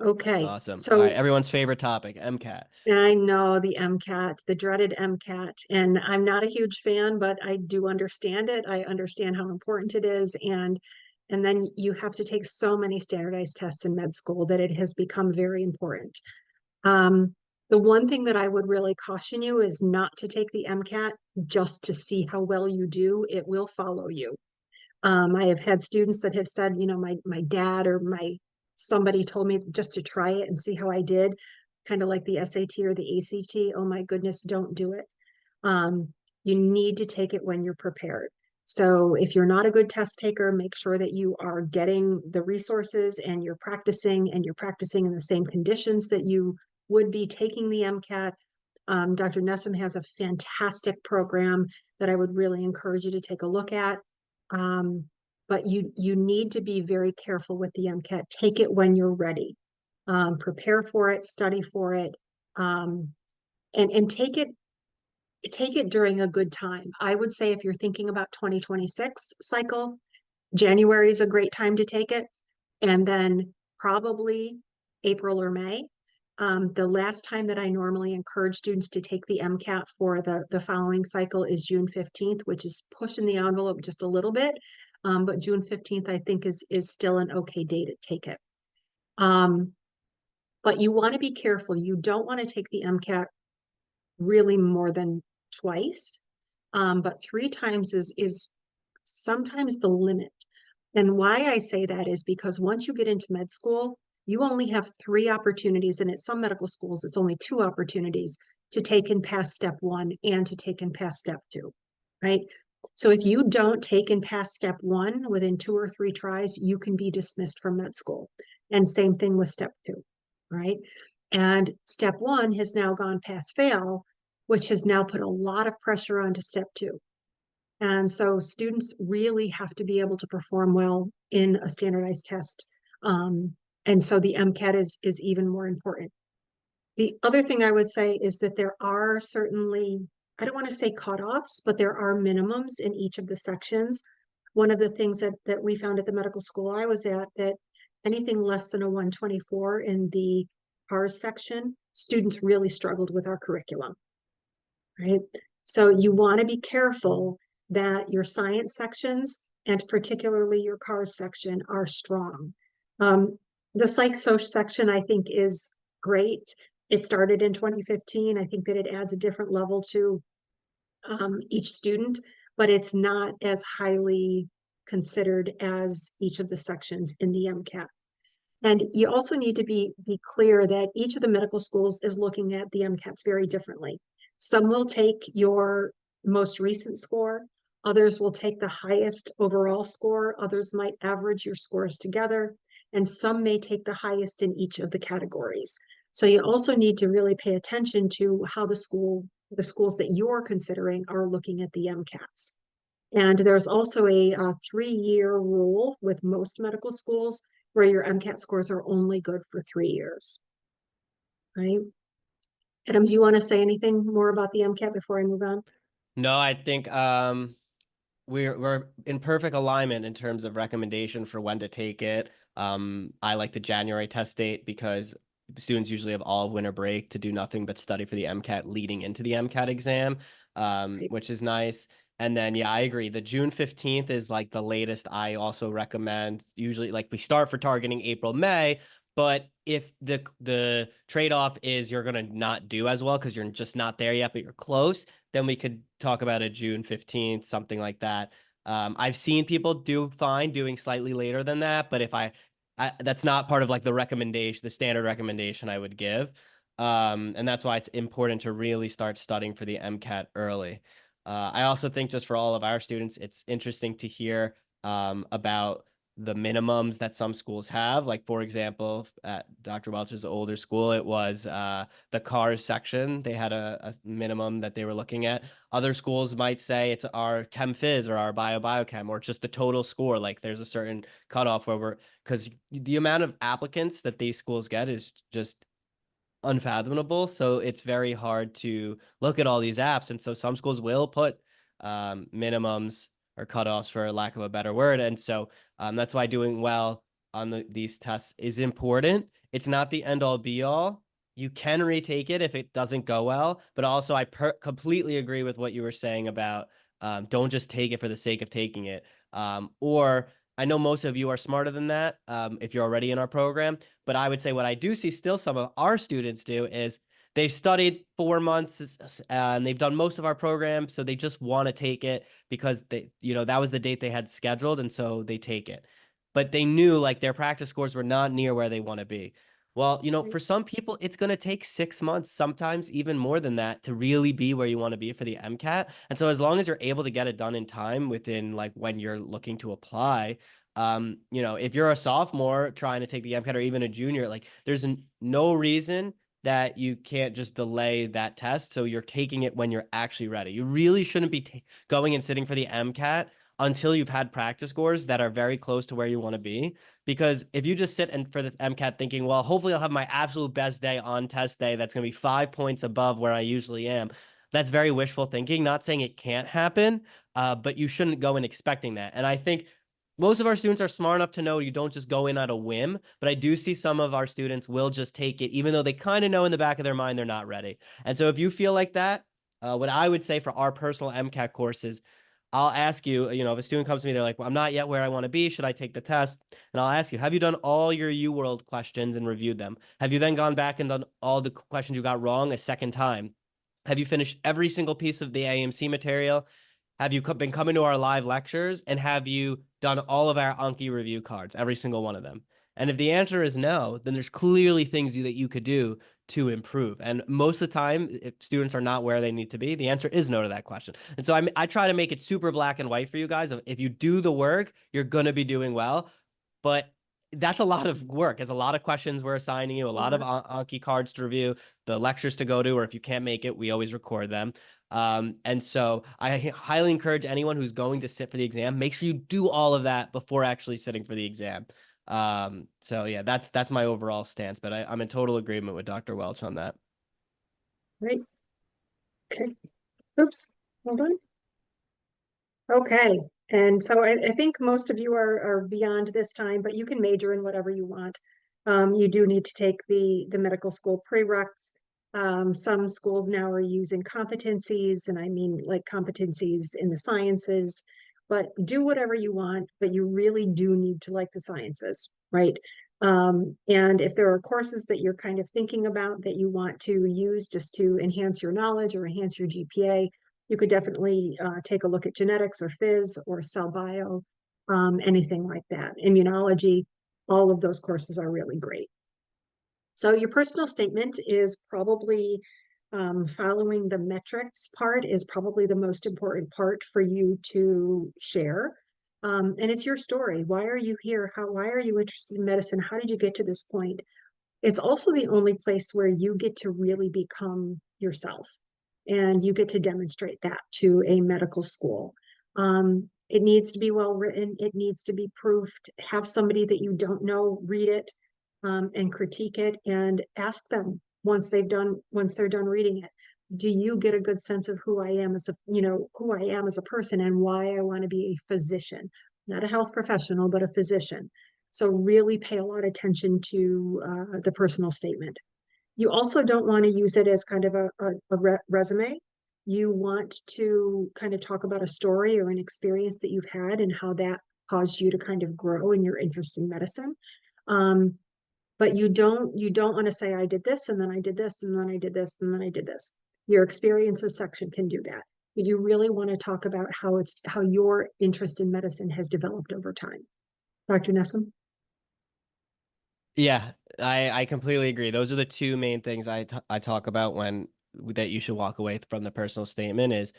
A: Okay,
B: Awesome. All right,
A: so
B: everyone's favorite topic, MCAT.
A: I know the MCAT, the dreaded MCAT, and I'm not a huge fan, but I do understand it. I understand how important it is, and then you have to take so many standardized tests in med school that it has become very important. Um, the one thing that I would really caution you is not to take the MCAT just to see how well you do. It will follow you. I have had students that have said, my dad or my somebody told me just to try it and see how I did, kind of like the SAT or the ACT. Oh my goodness, don't do it. You need to take it when you're prepared. So if you're not a good test taker, make sure that you are getting the resources and you're practicing in the same conditions that you would be taking the MCAT. Dr. Nessim has a fantastic program that I would really encourage you to take a look at. Um, but you need to be very careful with the MCAT. Take it when you're ready. Prepare for it, study for it, and take it during a good time. I would say if you're thinking about 2026 cycle, January is a great time to take it, and then probably April or May. The last time that I normally encourage students to take the MCAT for the following cycle is June 15th, which is pushing the envelope just a little bit. But June 15th, I think, is still an okay day to take it. But you want to be careful. You don't want to take the MCAT really more than twice. But 3 times is sometimes the limit. And why I say that is because once you get into med school, you only have 3 opportunities, and at some medical schools, it's only 2 opportunities to take and pass step 1 and to take and pass step 2, right? So if you don't take and pass step 1 within 2 or 3 tries, you can be dismissed from med school. And same thing with step 2, right? And step one has now gone past fail, which has now put a lot of pressure onto step two. And so students really have to be able to perform well in a standardized test. And so the MCAT is even more important. The other thing I would say is that there are certainly, I don't want to say cutoffs, but there are minimums in each of the sections. One of the things that we found at the medical school I was at, that anything less than a 124 in the PARS section, students really struggled with our curriculum, right? So you want to be careful that your science sections, and particularly your CARS section, are strong. The psych soc section, I think, is great. It started in 2015. I think that it adds a different level to each student, but it's not as highly considered as each of the sections in the MCAT. And you also need to be clear that each of the medical schools is looking at the MCATs very differently. Some will take your most recent score, others will take the highest overall score, others might average your scores together, and some may take the highest in each of the categories. So you also need to really pay attention to how the schools that you're considering are looking at the MCATs. And there's also a 3-year rule with most medical schools where your MCAT scores are only good for 3 years, right? Adam, do you want to say anything more about the MCAT before I move on?
B: No, I think we're in perfect alignment in terms of recommendation for when to take it. I like the January test date because students usually have all of winter break to do nothing but study for the MCAT leading into the MCAT exam,
A: Right.
B: which is nice. And then, yeah, I agree. The June 15th is like the latest I also recommend. Usually, like we start for targeting April, May, but if the trade-off is you're gonna not do as well because you're just not there yet, but you're close, then we could talk about a June 15th, something like that. I've seen people do fine doing slightly later than that, but if that's not part of like the recommendation, the standard recommendation I would give. And that's why it's important to really start studying for the MCAT early. I also think just for all of our students, it's interesting to hear about the minimums that some schools have. Like, for example, at Dr. Welch's older school, it was the cars section. They had a minimum that they were looking at. Other schools might say it's our chem phys or our biochem or just the total score. Like there's a certain cutoff where because the amount of applicants that these schools get is just unfathomable. So it's very hard to look at all these apps. And so some schools will put minimums or cutoffs, for lack of a better word. And so that's why doing well on these tests is important. It's not the end all be all. You can retake it if it doesn't go well. But also, I completely agree with what you were saying about don't just take it for the sake of taking it. Or I know most of you are smarter than that if you're already in our program. But I would say what I do see still some of our students do is they studied 4 months and they've done most of our program. So they just want to take it because that was the date they had scheduled. And so they take it. But they knew like their practice scores were not near where they want to be. Well, for some people, it's going to take 6 months, sometimes even more than that, to really be where you want to be for the MCAT. And so, as long as you're able to get it done in time within like when you're looking to apply, if you're a sophomore trying to take the MCAT or even a junior, like there's no reason that you can't just delay that test. So you're taking it when you're actually ready. You really shouldn't be going and sitting for the MCAT until you've had practice scores that are very close to where you want to be. Because if you just sit and for the MCAT thinking, well, hopefully I'll have my absolute best day on test day that's going to be 5 points above where I usually am. That's very wishful thinking. Not saying it can't happen, but you shouldn't go in expecting that. And I think most of our students are smart enough to know you don't just go in at a whim, but I do see some of our students will just take it, even though they kind of know in the back of their mind they're not ready. And so if you feel like that, what I would say for our personal MCAT courses, I'll ask you, if a student comes to me, they're like, well, I'm not yet where I want to be. Should I take the test? And I'll ask you, have you done all your UWorld questions and reviewed them? Have you then gone back and done all the questions you got wrong a second time? Have you finished every single piece of the AMC material? Have you been coming to our live lectures? And have you done all of our Anki review cards, every single one of them? And if the answer is no, then there's clearly things that you could do to improve. And most of the time, if students are not where they need to be, the answer is no to that question. And so I try to make it super black and white for you guys. If you do the work, you're going to be doing well. But that's a lot of work. It's a lot of questions we're assigning you, a lot of Anki cards to review, the lectures to go to, or if you can't make it, we always record them. And so I highly encourage anyone who's going to sit for the exam, make sure you do all of that before actually sitting for the exam. So yeah, that's my overall stance, but I'm in total agreement with Dr. Welch on that.
A: Right. Okay. Oops. Hold on. Okay. And so I think most of you are beyond this time, but you can major in whatever you want. You do need to take the medical school prereqs. Some schools now are using competencies, and I mean like competencies in the sciences, but do whatever you want, but you really do need to like the sciences, right? And if there are courses that you're kind of thinking about that you want to use just to enhance your knowledge or enhance your GPA, you could definitely take a look at genetics or phys or cell bio, anything like that. Immunology, all of those courses are really great. So your personal statement is probably following the metrics part is probably the most important part for you to share. And it's your story. Why are you here? Why are you interested in medicine? How did you get to this point? It's also the only place where you get to really become yourself and you get to demonstrate that to a medical school. It needs to be well written. It needs to be proofed. Have somebody that you don't know read it and critique it and ask them once they're done reading it. Do you get a good sense of who I am as who I am as a person and why I want to be a physician, not a health professional, but a physician. So really pay a lot of attention to the personal statement. You also don't want to use it as kind of a resume. You want to kind of talk about a story or an experience that you've had and how that caused you to kind of grow in your interest in medicine. Um, but you don't want to say, I did this and then I did this and then I did this and then I did this. Your experiences section can do that. But you really want to talk about how your interest in medicine has developed over time. Dr. Nessim?
B: Yeah, I completely agree. Those are the two main things I talk about when that you should walk away from the personal statement is,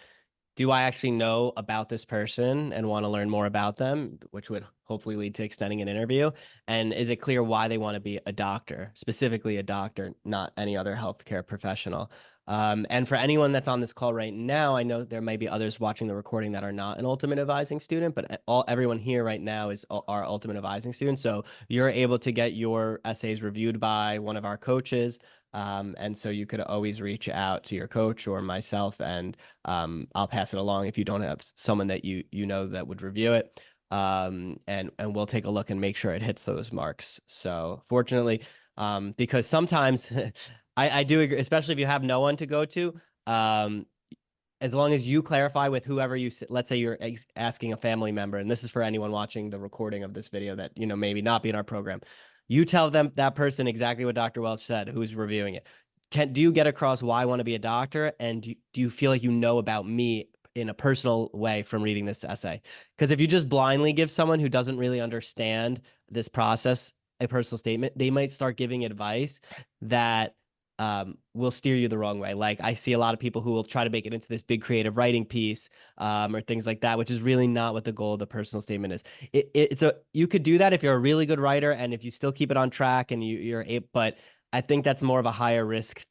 B: do I actually know about this person and want to learn more about them, which would hopefully lead to extending an interview? And is it clear why they want to be a doctor, specifically a doctor, not any other healthcare professional? And for anyone that's on this call right now, I know there may be others watching the recording that are not an ultimate advising student, but everyone here right now is our ultimate advising student. So you're able to get your essays reviewed by one of our coaches. And so you could always reach out to your coach or myself, and I'll pass it along if you don't have someone that you know that would review it. And we'll take a look and make sure it hits those marks. So fortunately, because sometimes I do agree, especially if you have no one to go to. As long as you clarify with whoever let's say you're asking a family member, and this is for anyone watching the recording of this video that, maybe not be in our program, you tell them that person exactly what Dr. Welch said, who's reviewing it. Do you get across why I want to be a doctor? And do you feel like you know about me in a personal way from reading this essay? Because if you just blindly give someone who doesn't really understand this process a personal statement, they might start giving advice that will steer you the wrong way. Like I see a lot of people who will try to make it into this big creative writing piece, or things like that, which is really not what the goal of the personal statement is. You could do that if you're a really good writer and if you still keep it on track and you're able, but I think that's more of a higher risk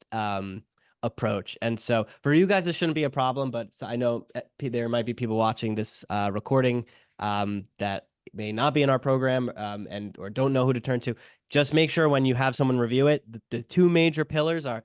B: approach. And so for you guys, this shouldn't be a problem, but I know there might be people watching this recording that may not be in our program, and or don't know who to turn to. Just make sure when you have someone review it, the two major pillars are,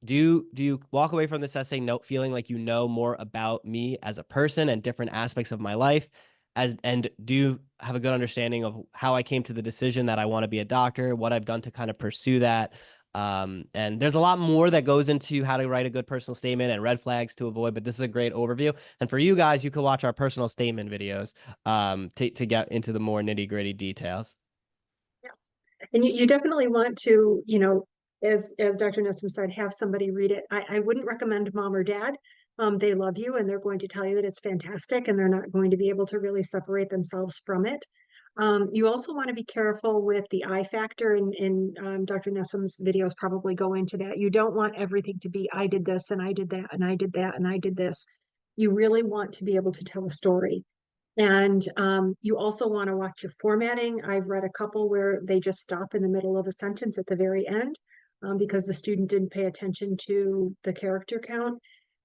B: do you walk away from this essay feeling like you know more about me as a person and different aspects of my life, and do you have a good understanding of how I came to the decision that I want to be a doctor, what I've done to kind of pursue that. And there's a lot more that goes into how to write a good personal statement and red flags to avoid, but this is a great overview. And for you guys, you can watch our personal statement videos to get into the more nitty gritty details.
A: And you definitely want to, as Dr. Nessim said, have somebody read it. I wouldn't recommend mom or dad. They love you and they're going to tell you that it's fantastic and they're not going to be able to really separate themselves from it. You also want to be careful with the I factor, and Dr. Nessim's videos probably go into that. You don't want everything to be, I did this and I did that and I did that and I did this. You really want to be able to tell a story. And you also want to watch your formatting. I've read a couple where they just stop in the middle of a sentence at the very end because the student didn't pay attention to the character count.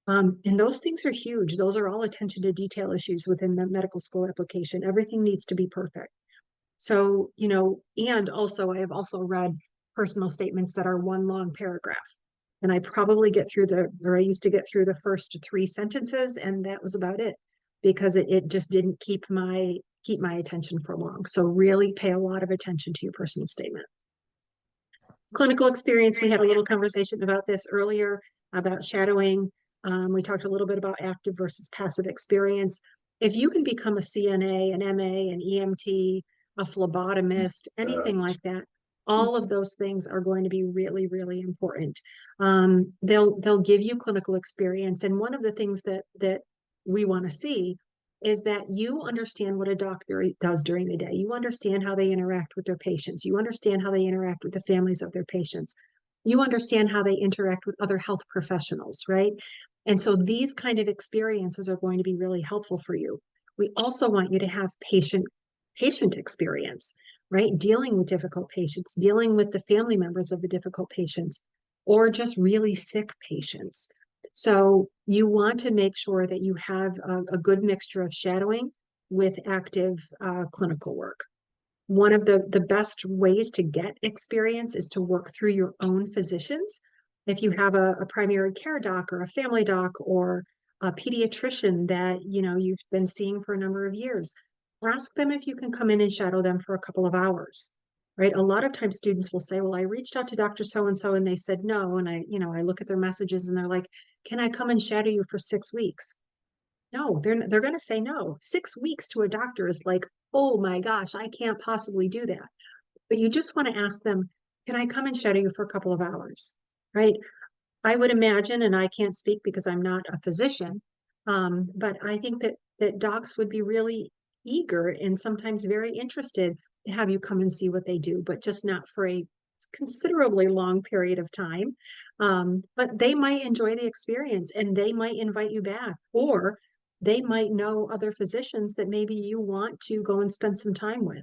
A: And those things are huge. Those are all attention to detail issues within the medical school application. Everything needs to be perfect. So, and also I have also read personal statements that are one long paragraph. And I probably I used to get through the first three sentences, and that was about it because it just didn't keep my attention for long. So really pay a lot of attention to your personal statement. Clinical experience, we had a little conversation about this earlier about shadowing. We talked a little bit about active versus passive experience. If you can become a CNA, an MA, an EMT, a phlebotomist, anything like that, all of those things are going to be really, really important. They'll give you clinical experience, and one of the things that we want to see is that you understand what a doctor does during the day. You understand how they interact with their patients. You understand how they interact with the families of their patients. You understand how they interact with other health professionals, right? And so these kind of experiences are going to be really helpful for you. We also want you to have patient experience, right? Dealing with difficult patients, dealing with the family members of the difficult patients, or just really sick patients. So you want to make sure that you have a good mixture of shadowing with active clinical work. One of the best ways to get experience is to work through your own physicians. If you have a primary care doc or a family doc or a pediatrician that you've been seeing for a number of years, ask them if you can come in and shadow them for a couple of hours. Right. A lot of times students will say, well, I reached out to Dr. So-and-so and they said no. And I look at their messages and they're like, can I come and shadow you for 6 weeks? No, they're going to say no. 6 weeks to a doctor is like, oh my gosh, I can't possibly do that. But you just want to ask them, can I come and shadow you for a couple of hours? Right. I would imagine, and I can't speak because I'm not a physician, but I think that docs would be really eager and sometimes very interested to have you come and see what they do, but just not for a considerably long period of time. But they might enjoy the experience and they might invite you back, or they might know other physicians that maybe you want to go and spend some time with.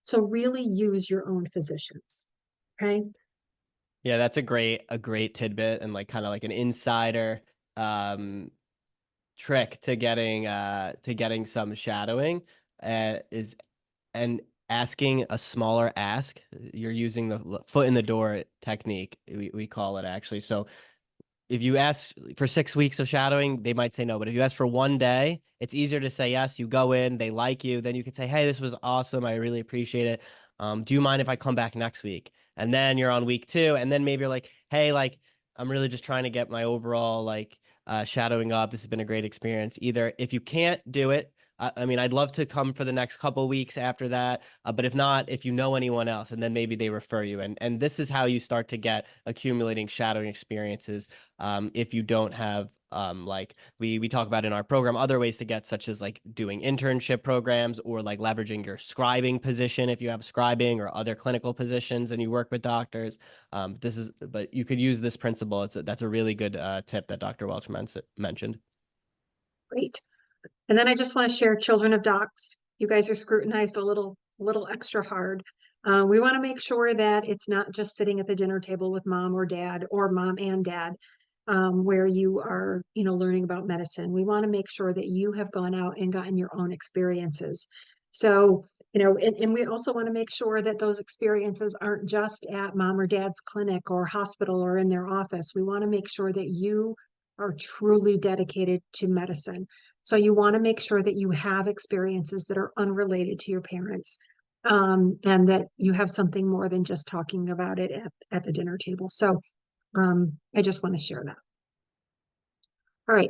A: So really use your own physicians. Okay.
B: Yeah, that's a great tidbit and like kind of like an insider um trick to getting some shadowing is and asking a smaller ask. You're using the foot in the door technique, we call it actually. So if you ask for 6 weeks of shadowing, they might say no. But if you ask for one day, it's easier to say yes. You go in, they like you. Then you can say, hey, this was awesome. I really appreciate it. Do you mind if I come back next week? And then you're on week 2. And then maybe you're like, hey, like, I'm really just trying to get my overall like shadowing up. This has been a great experience. Either if you can't do it, I mean, I'd love to come for the next couple weeks after that. But if not, if you know anyone else, and then maybe they refer you. And this is how you start to get accumulating shadowing experiences. If you don't have like we talk about in our program other ways to get, such as like doing internship programs or like leveraging your scribing position if you have scribing or other clinical positions and you work with doctors. But you could use this principle. That's a really good tip that Dr. Welch mentioned.
A: Great. And then I just want to share children of docs. You guys are scrutinized a little extra hard. We want to make sure that it's not just sitting at the dinner table with mom or dad or mom and dad, where you are, learning about medicine. We want to make sure that you have gone out and gotten your own experiences. So, and we also want to make sure that those experiences aren't just at mom or dad's clinic or hospital or in their office. We want to make sure that you are truly dedicated to medicine. So you want to make sure that you have experiences that are unrelated to your parents, and that you have something more than just talking about it at the dinner table. So I just want to share that. All right.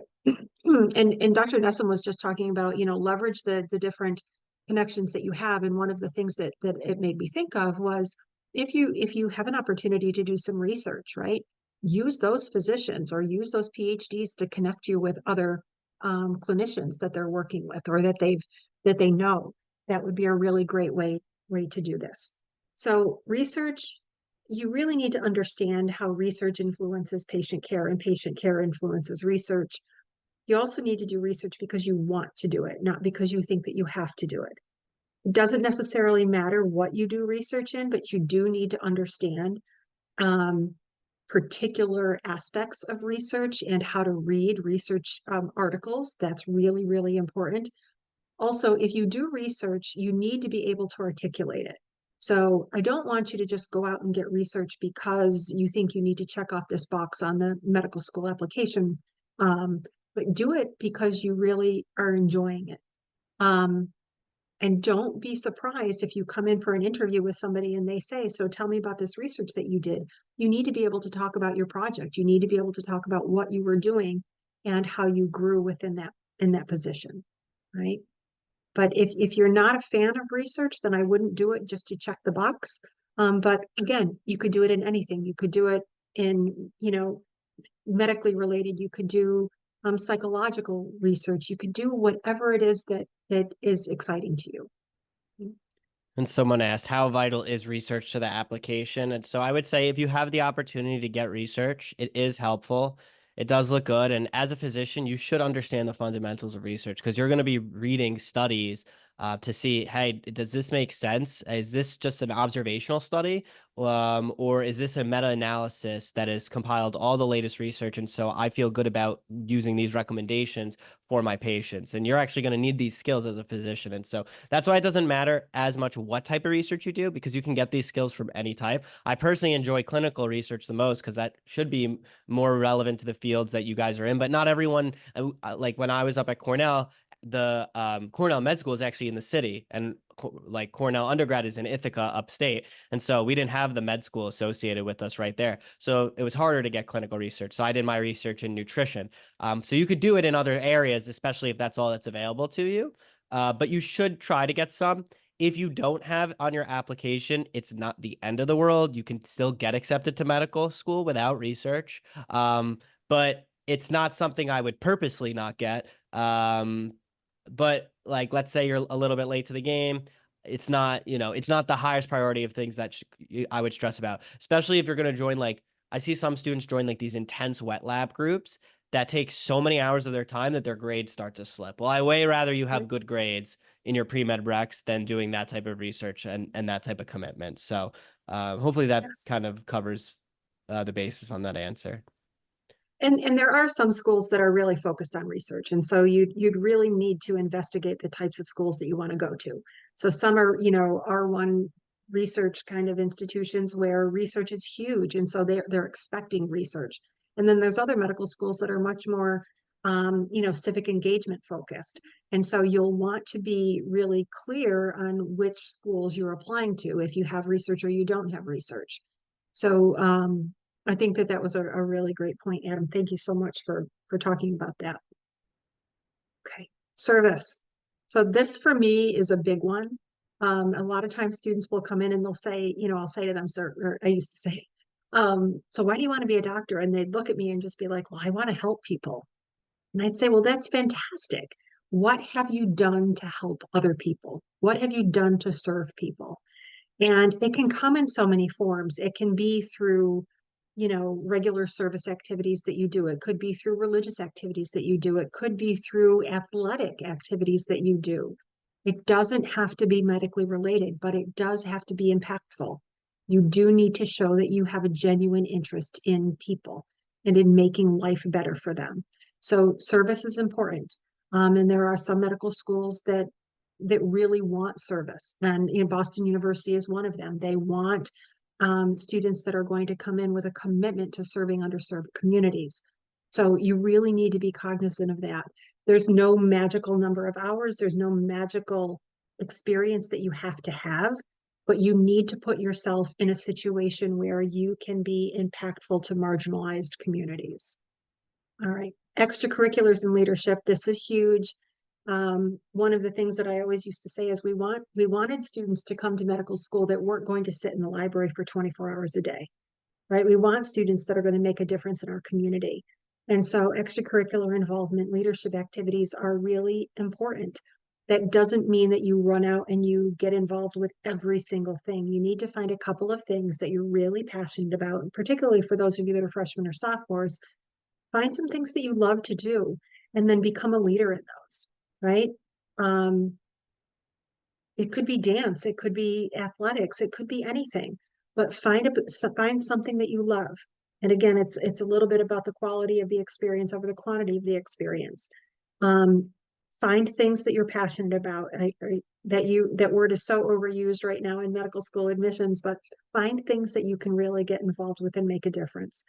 A: And Dr. Nessim was just talking about, leverage the different connections that you have. And one of the things that it made me think of was if you have an opportunity to do some research, right? Use those physicians or use those PhDs to connect you with other clinicians that they're working with or that they know. That would be a really great way to do this. So research, you really need to understand how research influences patient care and patient care influences research. you also need to do research because you want to do it, not because you think that you have to do it. It doesn't necessarily matter what you do research in, but you do need to understand um, particular aspects of research and how to read research articles. That's really, really important. Also, if you do research, you need to be able to articulate it. So I don't want you to just go out and get research because you think you need to check off this box on the medical school application, but do it because you really are enjoying it. Um, and don't be surprised if you come in for an interview with somebody and they say, so tell me about this research that you did. You need to be able to talk about your project. You need to be able to talk about what you were doing and how you grew within that in that position, right? But if you're not a fan of research, then I wouldn't do it just to check the box. But again, you could do it in anything. You could do it in, medically related. You could do psychological research. You could do whatever it is that is exciting to you.
B: And someone asked, how vital is research to the application? And so I would say if you have the opportunity to get research, it is helpful. It does look good. And as a physician, you should understand the fundamentals of research because you're going to be reading studies to see, hey, does this make sense? Is this just an observational study? Or is this a meta-analysis that has compiled all the latest research? And so I feel good about using these recommendations for my patients. And you're actually going to need these skills as a physician. And so that's why it doesn't matter as much what type of research you do, because you can get these skills from any type. I personally enjoy clinical research the most because that should be more relevant to the fields that you guys are in. But not everyone, like when I was up at Cornell, the Cornell Med School is actually in the city, and like Cornell undergrad is in Ithaca upstate. And so we didn't have the med school associated with us right there. So it was harder to get clinical research. So I did my research in nutrition. So you could do it in other areas, especially if that's all that's available to you. But you should try to get some. If you don't have on your application, it's not the end of the world. You can still get accepted to medical school without research. But it's not something I would purposely not get. But like, let's say you're a little bit late to the game. It's not, it's not the highest priority of things that I would stress about, especially if you're going to join, like, I see some students join like these intense wet lab groups that take so many hours of their time that their grades start to slip. Well, I way rather you have good grades in your pre-med recs than doing that type of research and that type of commitment. So hopefully that
A: Yes.
B: kind of covers the basis on that answer.
A: And there are some schools that are really focused on research. And so you'd really need to investigate the types of schools that you want to go to. So some are, R1 research kind of institutions where research is huge. And so they're expecting research. And then there's other medical schools that are much more civic engagement focused. And so you'll want to be really clear on which schools you're applying to if you have research or you don't have research. So I think that was a really great point, Adam. Thank you so much for talking about that. Okay, service. So this for me is a big one. A lot of times students will come in and they'll say, I'll say to them, sir, or I used to say, so why do you want to be a doctor? And they'd look at me and just be like, well, I want to help people. And I'd say, well, that's fantastic. What have you done to help other people? What have you done to serve people? And it can come in so many forms. It can be through, regular service activities that you do. It could be through religious activities that you do. It could be through athletic activities that you do. It doesn't have to be medically related, but it does have to be impactful. You do need to show that you have a genuine interest in people and in making life better for them. So service is important. And there are some medical schools that really want service. And Boston University is one of them. They want students that are going to come in with a commitment to serving underserved communities. So you really need to be cognizant of that. There's no magical number of hours. There's no magical experience that you have to have, but you need to put yourself in a situation where you can be impactful to marginalized communities. All right. Extracurriculars and leadership. This is huge. One of the things that I always used to say is we wanted students to come to medical school that weren't going to sit in the library for 24 hours a day, right? We want students that are going to make a difference in our community. And so extracurricular involvement, leadership activities are really important. That doesn't mean that you run out and you get involved with every single thing. You need to find a couple of things that you're really passionate about, and particularly for those of you that are freshmen or sophomores, find some things that you love to do and then become a leader in those, right? Um, it could be dance, it could be athletics, it could be anything, but find something that you love. And again, it's a little bit about the quality of the experience over the quantity of the experience. Um, find things that you're passionate about. That word is so overused right now in medical school admissions, but find things that you can really get involved with and make a difference.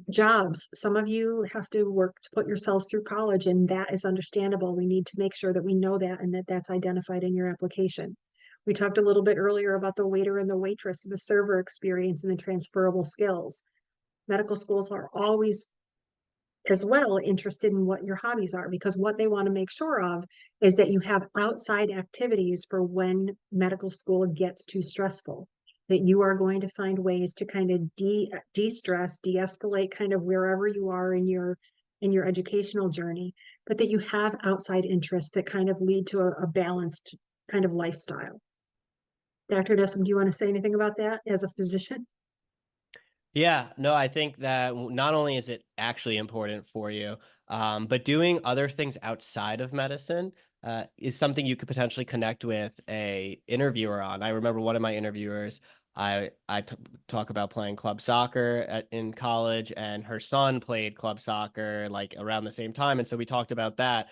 A: Jobs. Some of you have to work to put yourselves through college, and that is understandable. We need to make sure that we know that and that that's identified in your application. We talked a little bit earlier about the waiter and the waitress, the server experience, and the transferable skills. Medical schools are always as well interested in what your hobbies are, because what they want to make sure of is that you have outside activities for when medical school gets too stressful, that you are going to find ways to kind of de-stress, de-escalate kind of wherever you are in your educational journey, but that you have outside interests that kind of lead to a balanced kind of lifestyle. Dr. Nessim, do you want to say anything about that as a physician?
B: Yeah, no, I think that not only is it actually important for you, but doing other things outside of medicine is something you could potentially connect with a interviewer on. I remember one of my interviewers, I talk about playing club soccer in college, and her son played club soccer like around the same time, and so we talked about that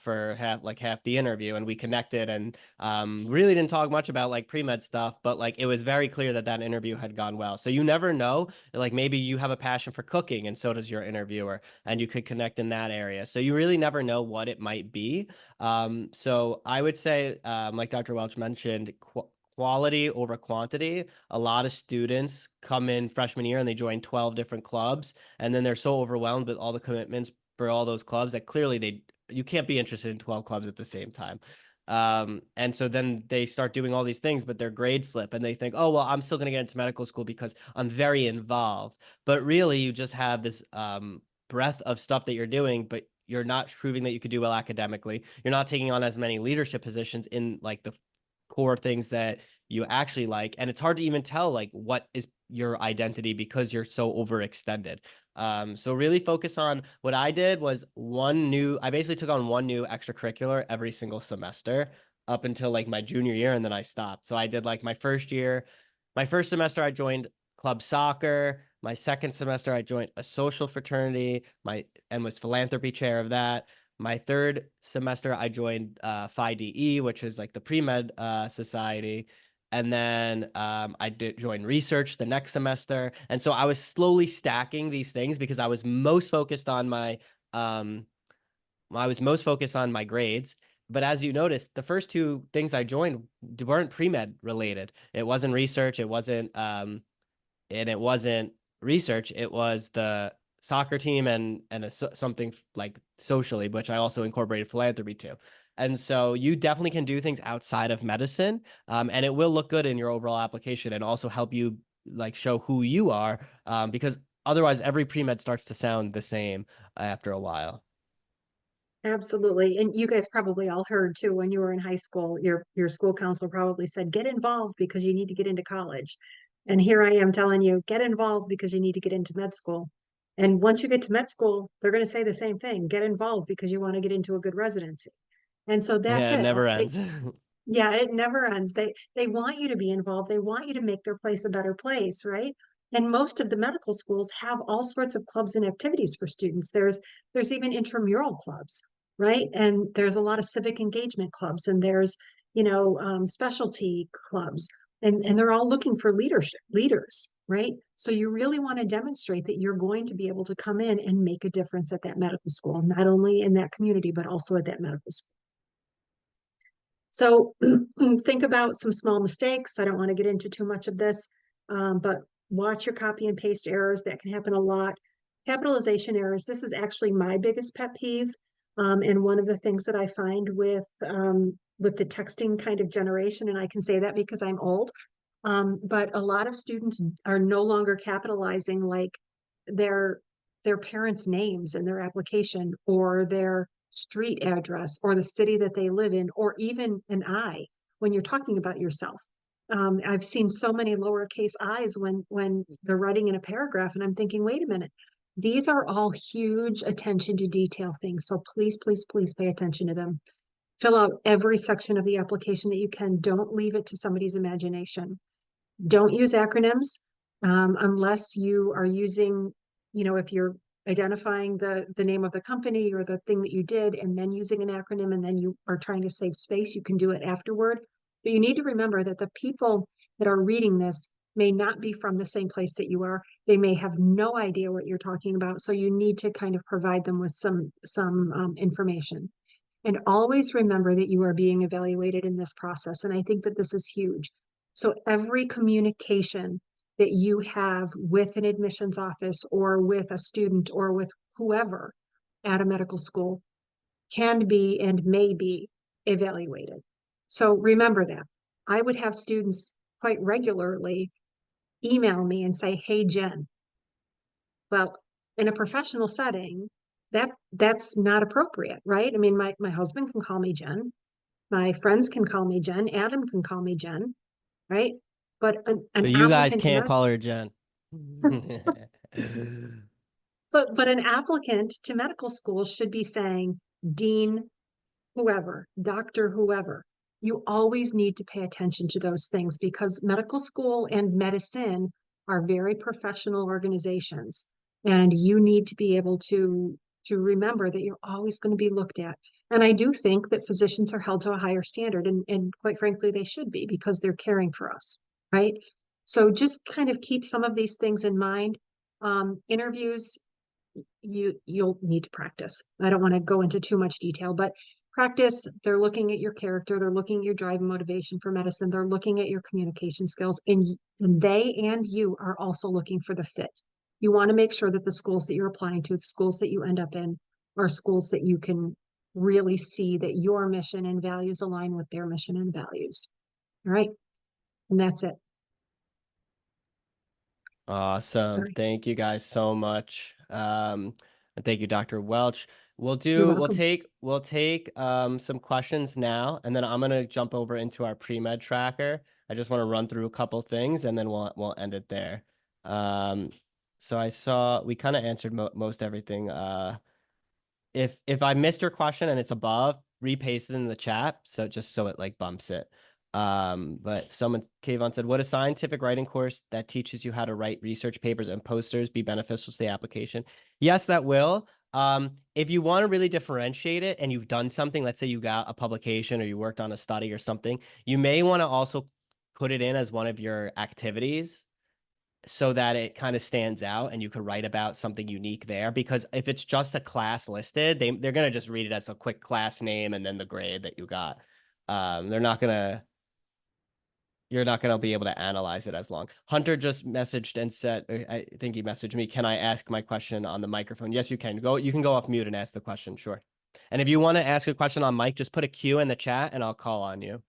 B: for half the interview, and we connected, and really didn't talk much about like pre-med stuff, but like it was very clear that that interview had gone well. So you never know, like maybe you have a passion for cooking and so does your interviewer, and you could connect in that area. So you really never know what it might be. So I would say, like Dr. Welch mentioned, quality over quantity. A lot of students come in freshman year and they join 12 different clubs, and then they're so overwhelmed with all the commitments for all those clubs that clearly you can't be interested in 12 clubs at the same time. And so then they start doing all these things, but their grades slip and they think, oh, well, I'm still going to get into medical school because I'm very involved. But really, you just have this breadth of stuff that you're doing, but you're not proving that you could do well academically. You're not taking on as many leadership positions in like the core things that you actually like. And it's hard to even tell like what is your identity because you're so overextended. So really focus on what I did was I basically took on one new extracurricular every single semester up until like my junior year, and then I stopped. So I did like my first semester I joined club soccer. My second semester I joined a social fraternity, and was philanthropy chair of that. My third semester I joined Phi DE, which is like the pre-med society. And then I did join research the next semester. And so I was slowly stacking these things because um, I was most focused on my grades. But as you noticed, the first two things I joined weren't pre-med related. It wasn't research. It wasn't research. It was the soccer team and something like socially, which I also incorporated philanthropy too. And so you definitely can do things outside of medicine, and it will look good in your overall application and also help you like show who you are, because otherwise every pre-med starts to sound the same after a while.
A: Absolutely. And you guys probably all heard too, when you were in high school, your school counselor probably said, get involved because you need to get into college. And here I am telling you, get involved because you need to get into med school. And once you get to med school, they're going to say the same thing, get involved because you want to get into a good residency. And so that's
B: Yeah, it
A: it.
B: never ends.
A: Yeah, it never ends. They want you to be involved. They want you to make their place a better place, right? And most of the medical schools have all sorts of clubs and activities for students. There's even intramural clubs, right? And there's a lot of civic engagement clubs, and there's specialty clubs, and they're all looking for leaders, right? So you really want to demonstrate that you're going to be able to come in and make a difference at that medical school, not only in that community but also at that medical school. So think about some small mistakes. I don't want to get into too much of this, but watch your copy and paste errors. That can happen a lot. Capitalization errors. This is actually my biggest pet peeve. And one of the things that I find with the texting kind of generation, and I can say that because I'm old, but a lot of students are no longer capitalizing like their their parents' names in their application, or their street address, or the city that they live in, or even an I when you're talking about yourself. I've seen so many lowercase i's when they're writing in a paragraph, and I'm thinking, wait a minute, These are all huge attention to detail things. So please, please, please pay attention to them. Fill out every section of the application that you can. Don't leave it to somebody's imagination. Don't use acronyms unless you are using, if you're identifying the name of the company or the thing that you did and then using an acronym and then you are trying to save space, you can do it afterward. But you need to remember that the people that are reading this may not be from the same place that you are. They may have no idea what you're talking about. So you need to kind of provide them with some information. And always remember that you are being evaluated in this process. And I think that this is huge. So every communication that you have with an admissions office or with a student or with whoever at a medical school can be and may be evaluated. So remember that. I would have students quite regularly email me and say, "Hey, Jen." Well, in a professional setting, that's not appropriate, right? I mean, my husband can call me Jen. My friends can call me Jen. Adam can call me Jen, right? But
B: But
A: an
B: you guys
A: applicant to
B: can't
A: med
B: call her Jen.
A: but an applicant to medical school should be saying dean whoever, doctor whoever. You always need to pay attention to those things because medical school and medicine are very professional organizations. And you need to be able to remember that you're always going to be looked at. And I do think that physicians are held to a higher standard, and quite frankly, they should be because they're caring for us, right? So just kind of keep some of these things in mind. Interviews, you'll need to practice. I don't want to go into too much detail, but practice. They're looking at your character, they're looking at your drive and motivation for medicine, they're looking at your communication skills, and they and you are also looking for the fit. You want to make sure that the schools that you're applying to, the schools that you end up in, are schools that you can really see that your mission and values align with their mission and values. All right. And that's it.
B: Awesome.
A: Sorry.
B: Thank you guys so much. And thank you, Dr. Welch.
A: You're
B: We'll
A: welcome.
B: take some questions now, and then I'm gonna jump over into our pre-med tracker. I just want to run through a couple things and then we'll end it there. Um, so I saw we kind of answered most everything. If I missed your question and it's above, repaste it in the chat. So just so it like bumps it. But someone Kayvon said, would a scientific writing course that teaches you how to write research papers and posters be beneficial to the application? Yes, that will. If you want to really differentiate it and you've done something, let's say you got a publication or you worked on a study or something, you may want to also put it in as one of your activities so that it kind of stands out and you could write about something unique there. Because if it's just a class listed, they're gonna just read it as a quick class name and then the grade that you got. They're not gonna You're not gonna be able to analyze it as long. Hunter just messaged and said, I think he messaged me, can I ask my question on the microphone? Yes, you can. You can go off mute and ask the question, sure. And if you want to ask a question on mic, just put a Q in the chat and I'll call on you.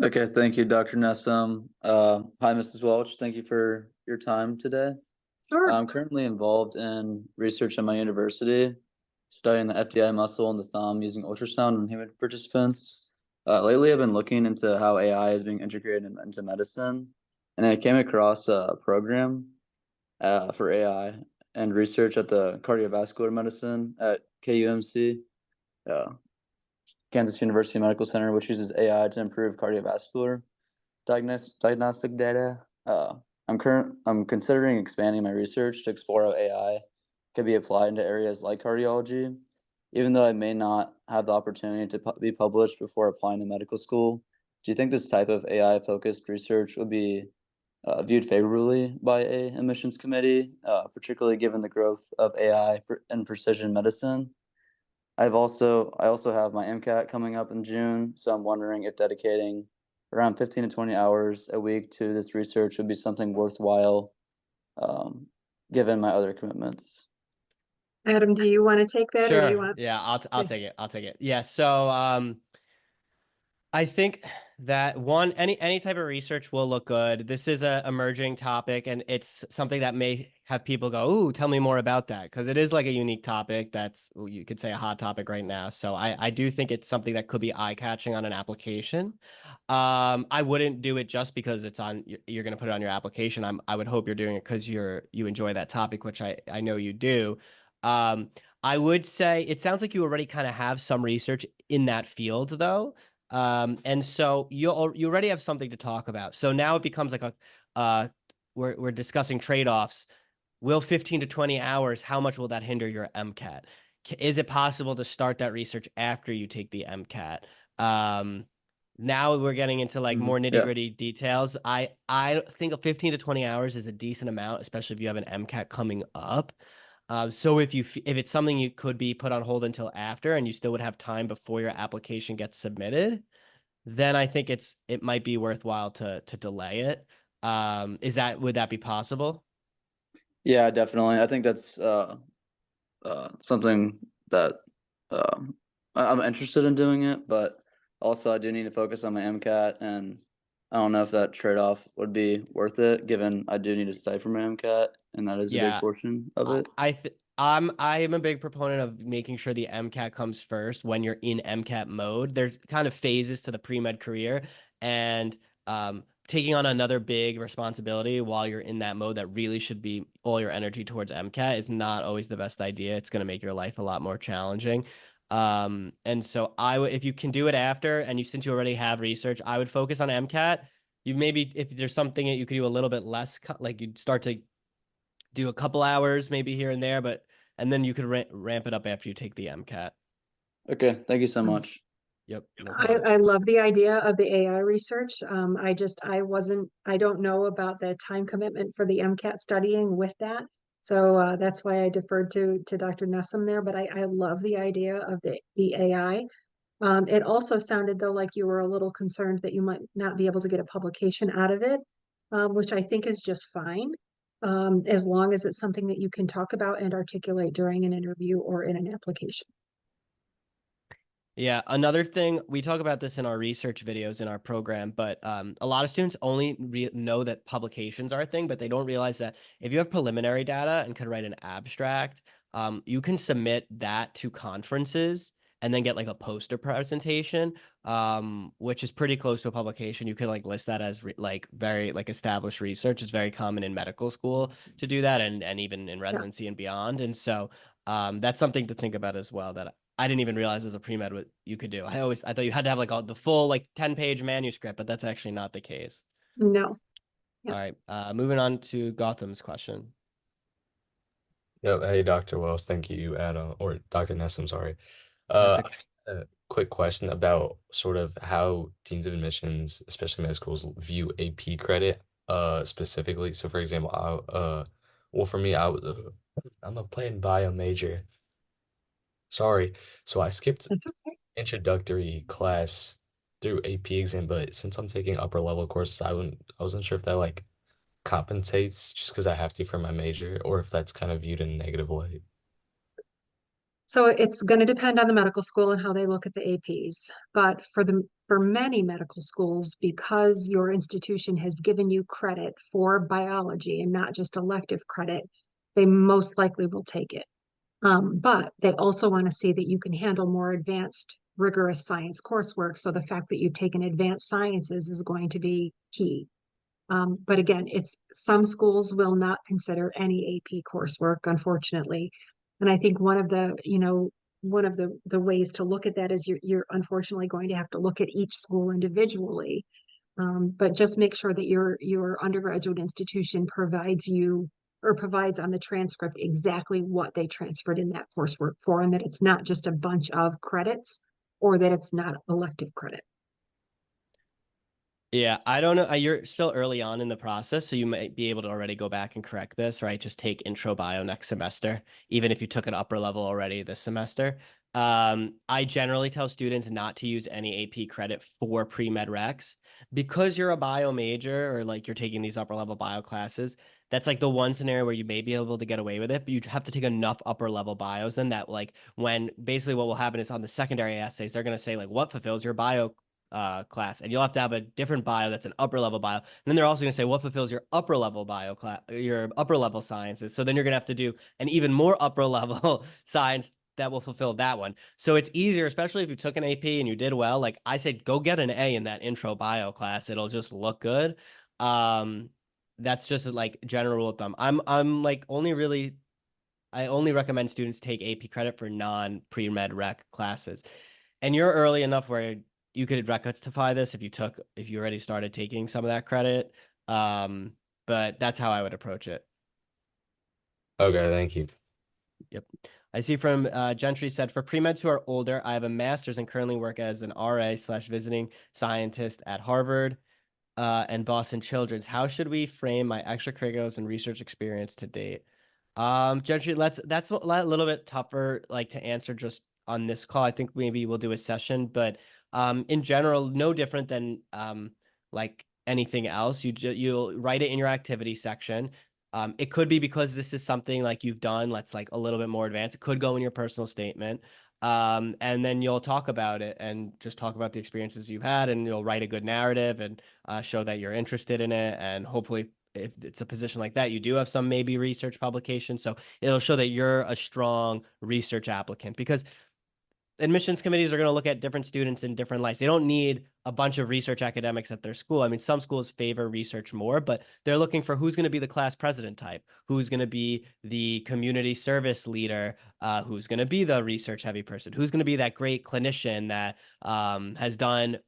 C: Okay, thank you, Dr. Nessim. Hi, Mrs. Welch. Thank you for your time today.
A: Sure.
C: I'm currently involved in research at my university, studying the FDI muscle in the thumb using ultrasound in human participants. Lately, I've been looking into how AI is being integrated into medicine, and I came across a program for AI and research at the cardiovascular medicine at KUMC. Kansas University Medical Center, which uses AI to improve cardiovascular diagnostic data. I'm considering expanding my research to explore how AI could be applied into areas like cardiology, even though I may not have the opportunity to be published before applying to medical school. Do you think this type of AI-focused research would be viewed favorably by a admissions committee, particularly given the growth of AI and precision medicine? I also have my MCAT coming up in June, so I'm wondering if dedicating around 15 to 20 hours a week to this research would be something worthwhile, given my other commitments.
A: Adam, do you want to take that or do you
B: Sure.
A: want?
B: Yeah, I'll take it. I'll take it. Yeah. So I think that any type of research will look good. This is a emerging topic, and it's something that may have people go, "Ooh, tell me more about that," because it is like a unique topic. That's you could say a hot topic right now. So I do think it's something that could be eye catching on an application. I wouldn't do it just because it's on. You're going to put it on your application. I would hope you're doing it because you enjoy that topic, which I know you do. Um, I would say it sounds like you already kind of have some research in that field, though. And so you already have something to talk about. So now it becomes like a we're discussing trade-offs. Will 15 to 20 hours, how much will that hinder your MCAT? Is it possible to start that research after you take the MCAT? Um, Now we're getting into like more
C: Yeah.
B: nitty-gritty details. I think 15 to 20 hours is a decent amount, especially if you have an MCAT coming up. So if it's something you could be put on hold until after, and you still would have time before your application gets submitted, then I think it might be worthwhile to delay it. Would that be possible?
C: Yeah, definitely. I think that's something that I'm interested in doing it, but also I do need to focus on my MCAT, and I don't know if that trade-off would be worth it, given I do need to study for my MCAT, and that is a big
B: Yeah,
C: portion of
B: I
C: it.
B: I th I am a big proponent of making sure the MCAT comes first when you're in MCAT mode. There's kind of phases to the pre-med career, and taking on another big responsibility while you're in that mode that really should be all your energy towards MCAT is not always the best idea. It's going to make your life a lot more challenging. And so I would, if you can do it after, and since you already have research, I would focus on MCAT. You maybe if there's something that you could do a little bit less, like you'd start to do a couple hours maybe here and there, and then you could ramp it up after you take the MCAT.
C: Okay, thank you so much.
B: Yep, no
A: I,
B: problem.
A: I love the idea of the AI research. I don't know about the time commitment for the MCAT studying with that. So that's why I deferred to Dr. Nessim there, but I love the idea of the AI. It also sounded though like you were a little concerned that you might not be able to get a publication out of it, which I think is just fine, as long as it's something that you can talk about and articulate during an interview or in an application.
B: Yeah, another thing, we talk about this in our research videos in our program, but a lot of students only know that publications are a thing, but they don't realize that if you have preliminary data and could write an abstract, you can submit that to conferences and then get like a poster presentation, which is pretty close to a publication. You could like list that as like very like established research. It's very common in medical school to do that, and even in
A: Yeah.
B: residency and beyond. And so that's something to think about as well, that I didn't even realize as a pre-med what you could do. I thought you had to have like the full like 10-page manuscript, but that's actually not the case.
A: No.
B: All
A: Yeah.
B: right, moving on to Gotham's question.
D: Yep. Hey, Dr. Wells. Thank you, Adam, or Dr. Nessim, sorry.
B: That's
D: Uh,
B: okay.
D: a quick question about sort of how deans of admissions, especially med schools, view AP credit, specifically. So, for example, well, for me, I'm a plant bio major. Sorry. So I skipped
A: That's okay.
D: introductory class through AP exam, but since I'm taking upper level courses, I wasn't sure if that like compensates just because I have to for my major, or if that's kind of viewed in a negative light.
A: So it's going to depend on the medical school and how they look at the APs. But for many medical schools, because your institution has given you credit for biology and not just elective credit, they most likely will take it. But they also want to see that you can handle more advanced, rigorous science coursework. So the fact that you've taken advanced sciences is going to be key. But again, it's some schools will not consider any AP coursework, unfortunately. And I think one of the ways to look at that is you're unfortunately going to have to look at each school individually. But just make sure that your undergraduate institution provides you or provides on the transcript exactly what they transferred in that coursework for, and that it's not just a bunch of credits or that it's not elective credit.
B: Yeah, I don't know. You're still early on in the process, so you might be able to already go back and correct this, right? Just take intro bio next semester, even if you took an upper level already this semester. I generally tell students not to use any AP credit for pre-med recs because you're a bio major or like you're taking these upper level bio classes. That's like the one scenario where you may be able to get away with it, but you have to take enough upper level bios, and that like when basically what will happen is on the secondary essays, they're going to say like what fulfills your bio class, and you'll have to have a different bio that's an upper level bio. And then they're also going to say what fulfills your upper level bio class, your upper level sciences. So then you're going to have to do an even more upper level science that will fulfill that one. So it's easier, especially if you took an AP and you did well. Like I said, go get an A in that intro bio class. It'll just look good. That's just like general rule of thumb. I'm like I only recommend students take AP credit for non-pre-med rec classes. And you're early enough where you could rectify this if you already started taking some of that credit. But that's how I would approach it.
D: Okay, thank you.
B: Yep. I see from Gentry said, for pre-meds who are older, I have a master's and currently work as an RA/visiting scientist at Harvard and Boston Children's. How should we frame my extracurriculars and research experience to date? Gentry, that's a little bit tougher, like to answer just on this call. I think maybe we'll do a session, but in general, no different than like anything else. You'll write it in your activity section. It could be because this is something like you've done that's like a little bit more advanced. It could go in your personal statement. And then you'll talk about it and just talk about the experiences you've had, and you'll write a good narrative and show that you're interested in it. And hopefully, if it's a position like that, you do have some maybe research publication. So it'll show that you're a strong research applicant, because admissions committees are going to look at different students in different lights. They don't need a bunch of research academics at their school. I mean, some schools favor research more, but they're looking for who's going to be the class president type, who's going to be the community service leader, who's going to be the research heavy person, who's going to be that great clinician that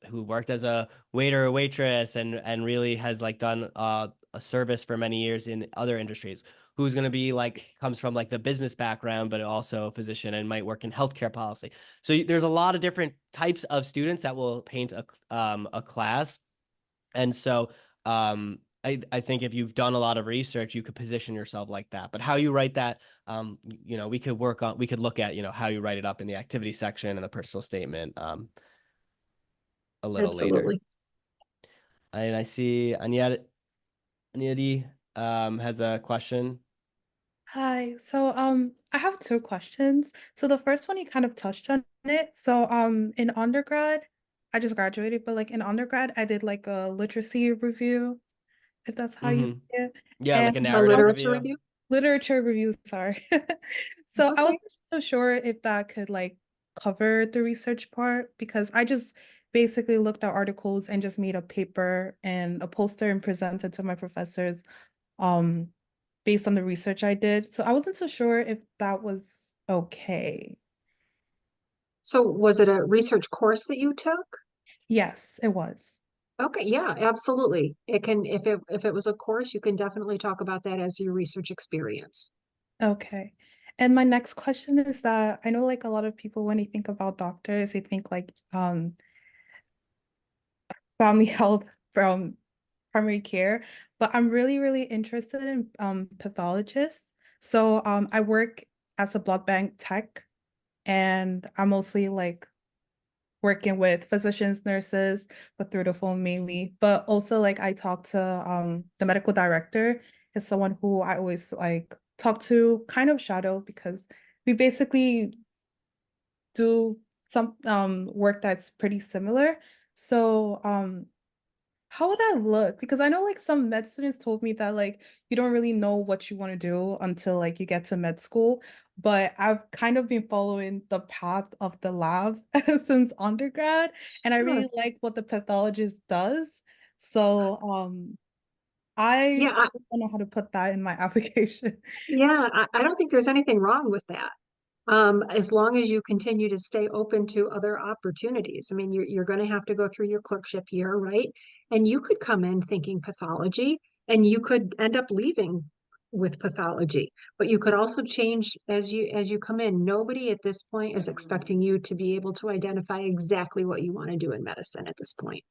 B: who worked as a waiter or waitress and really has like done a service for many years in other industries, who's going to be like comes from like the business background, but also a physician and might work in healthcare policy. So there's a lot of different types of students that will paint a class. And so I think if you've done a lot of research, you could position yourself like that. But how you write that, we could look at, how you write it up in the activity section and the personal statement a little later.
A: Absolutely.
B: And I see Anyadi has a question.
E: Hi. So I have two questions. So the first one you kind of touched on it. So in undergrad, I just graduated, but like in undergrad, I did like a literacy review, if that's how you say it.
B: Yeah, like a
E: And
A: A
B: narrative
A: literature
B: review.
A: review?
E: literature review, sorry. So I
A: okay.
E: wasn't so sure if that could like cover the research part, because I just basically looked at articles and just made a paper and a poster and presented to my professors um based on the research I did. So I wasn't so sure if that was okay.
A: So was it a research course that you took?
E: Yes, it was.
A: Okay, yeah, absolutely. It can, if it was a course, you can definitely talk about that as your research experience.
E: Okay. And my next question is that I know like a lot of people when they think about doctors, they think like family health from primary care, but I'm really, really interested in pathologists. So I work as a blood bank tech, and I'm mostly like working with physicians, nurses, but through the phone mainly. But also like I talk to the medical director. Is someone who I always like talk to, kind of shadow, because we basically do some work that's pretty similar. So how would that look? Because I know like some med students told me that like you don't really know what you want to do until like you get to med school. But I've kind of been following the path of the lab since undergrad, and I
A: Sure.
E: really like what the pathologist does. So I
A: Yeah,
E: don't know how to put that in my application.
A: yeah, I don't think there's anything wrong with that. As long as you continue to stay open to other opportunities. I mean, you're going to have to go through your clerkship year, right? And you could come in thinking pathology, and you could end up leaving with pathology, but you could also change as you come in. Nobody at this point is expecting you to be able to identify exactly what you want to do in medicine at this point.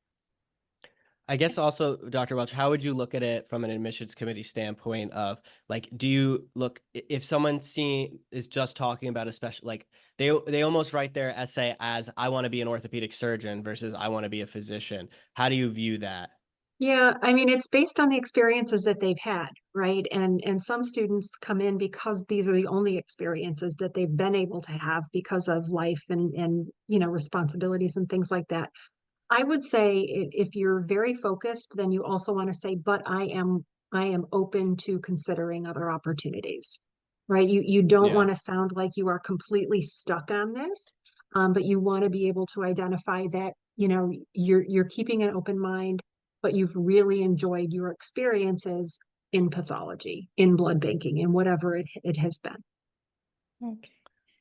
B: I guess also, Dr. Welch, how would you look at it from an admissions committee standpoint of like, do you look if someone is just talking about a special, like they almost write their essay as I want to be an orthopedic surgeon versus I want to be a physician. How do you view that?
A: Yeah, I mean, it's based on the experiences that they've had, right? And some students come in because these are the only experiences that they've been able to have because of life and responsibilities and things like that. I would say if you're very focused, then you also want to say, but I am open to considering other opportunities, right? You don't
B: Yeah.
A: want to sound like you are completely stuck on this, but you want to be able to identify that, you know, you're keeping an open mind, but you've really enjoyed your experiences in pathology, in blood banking, in whatever it has been.
E: Okay.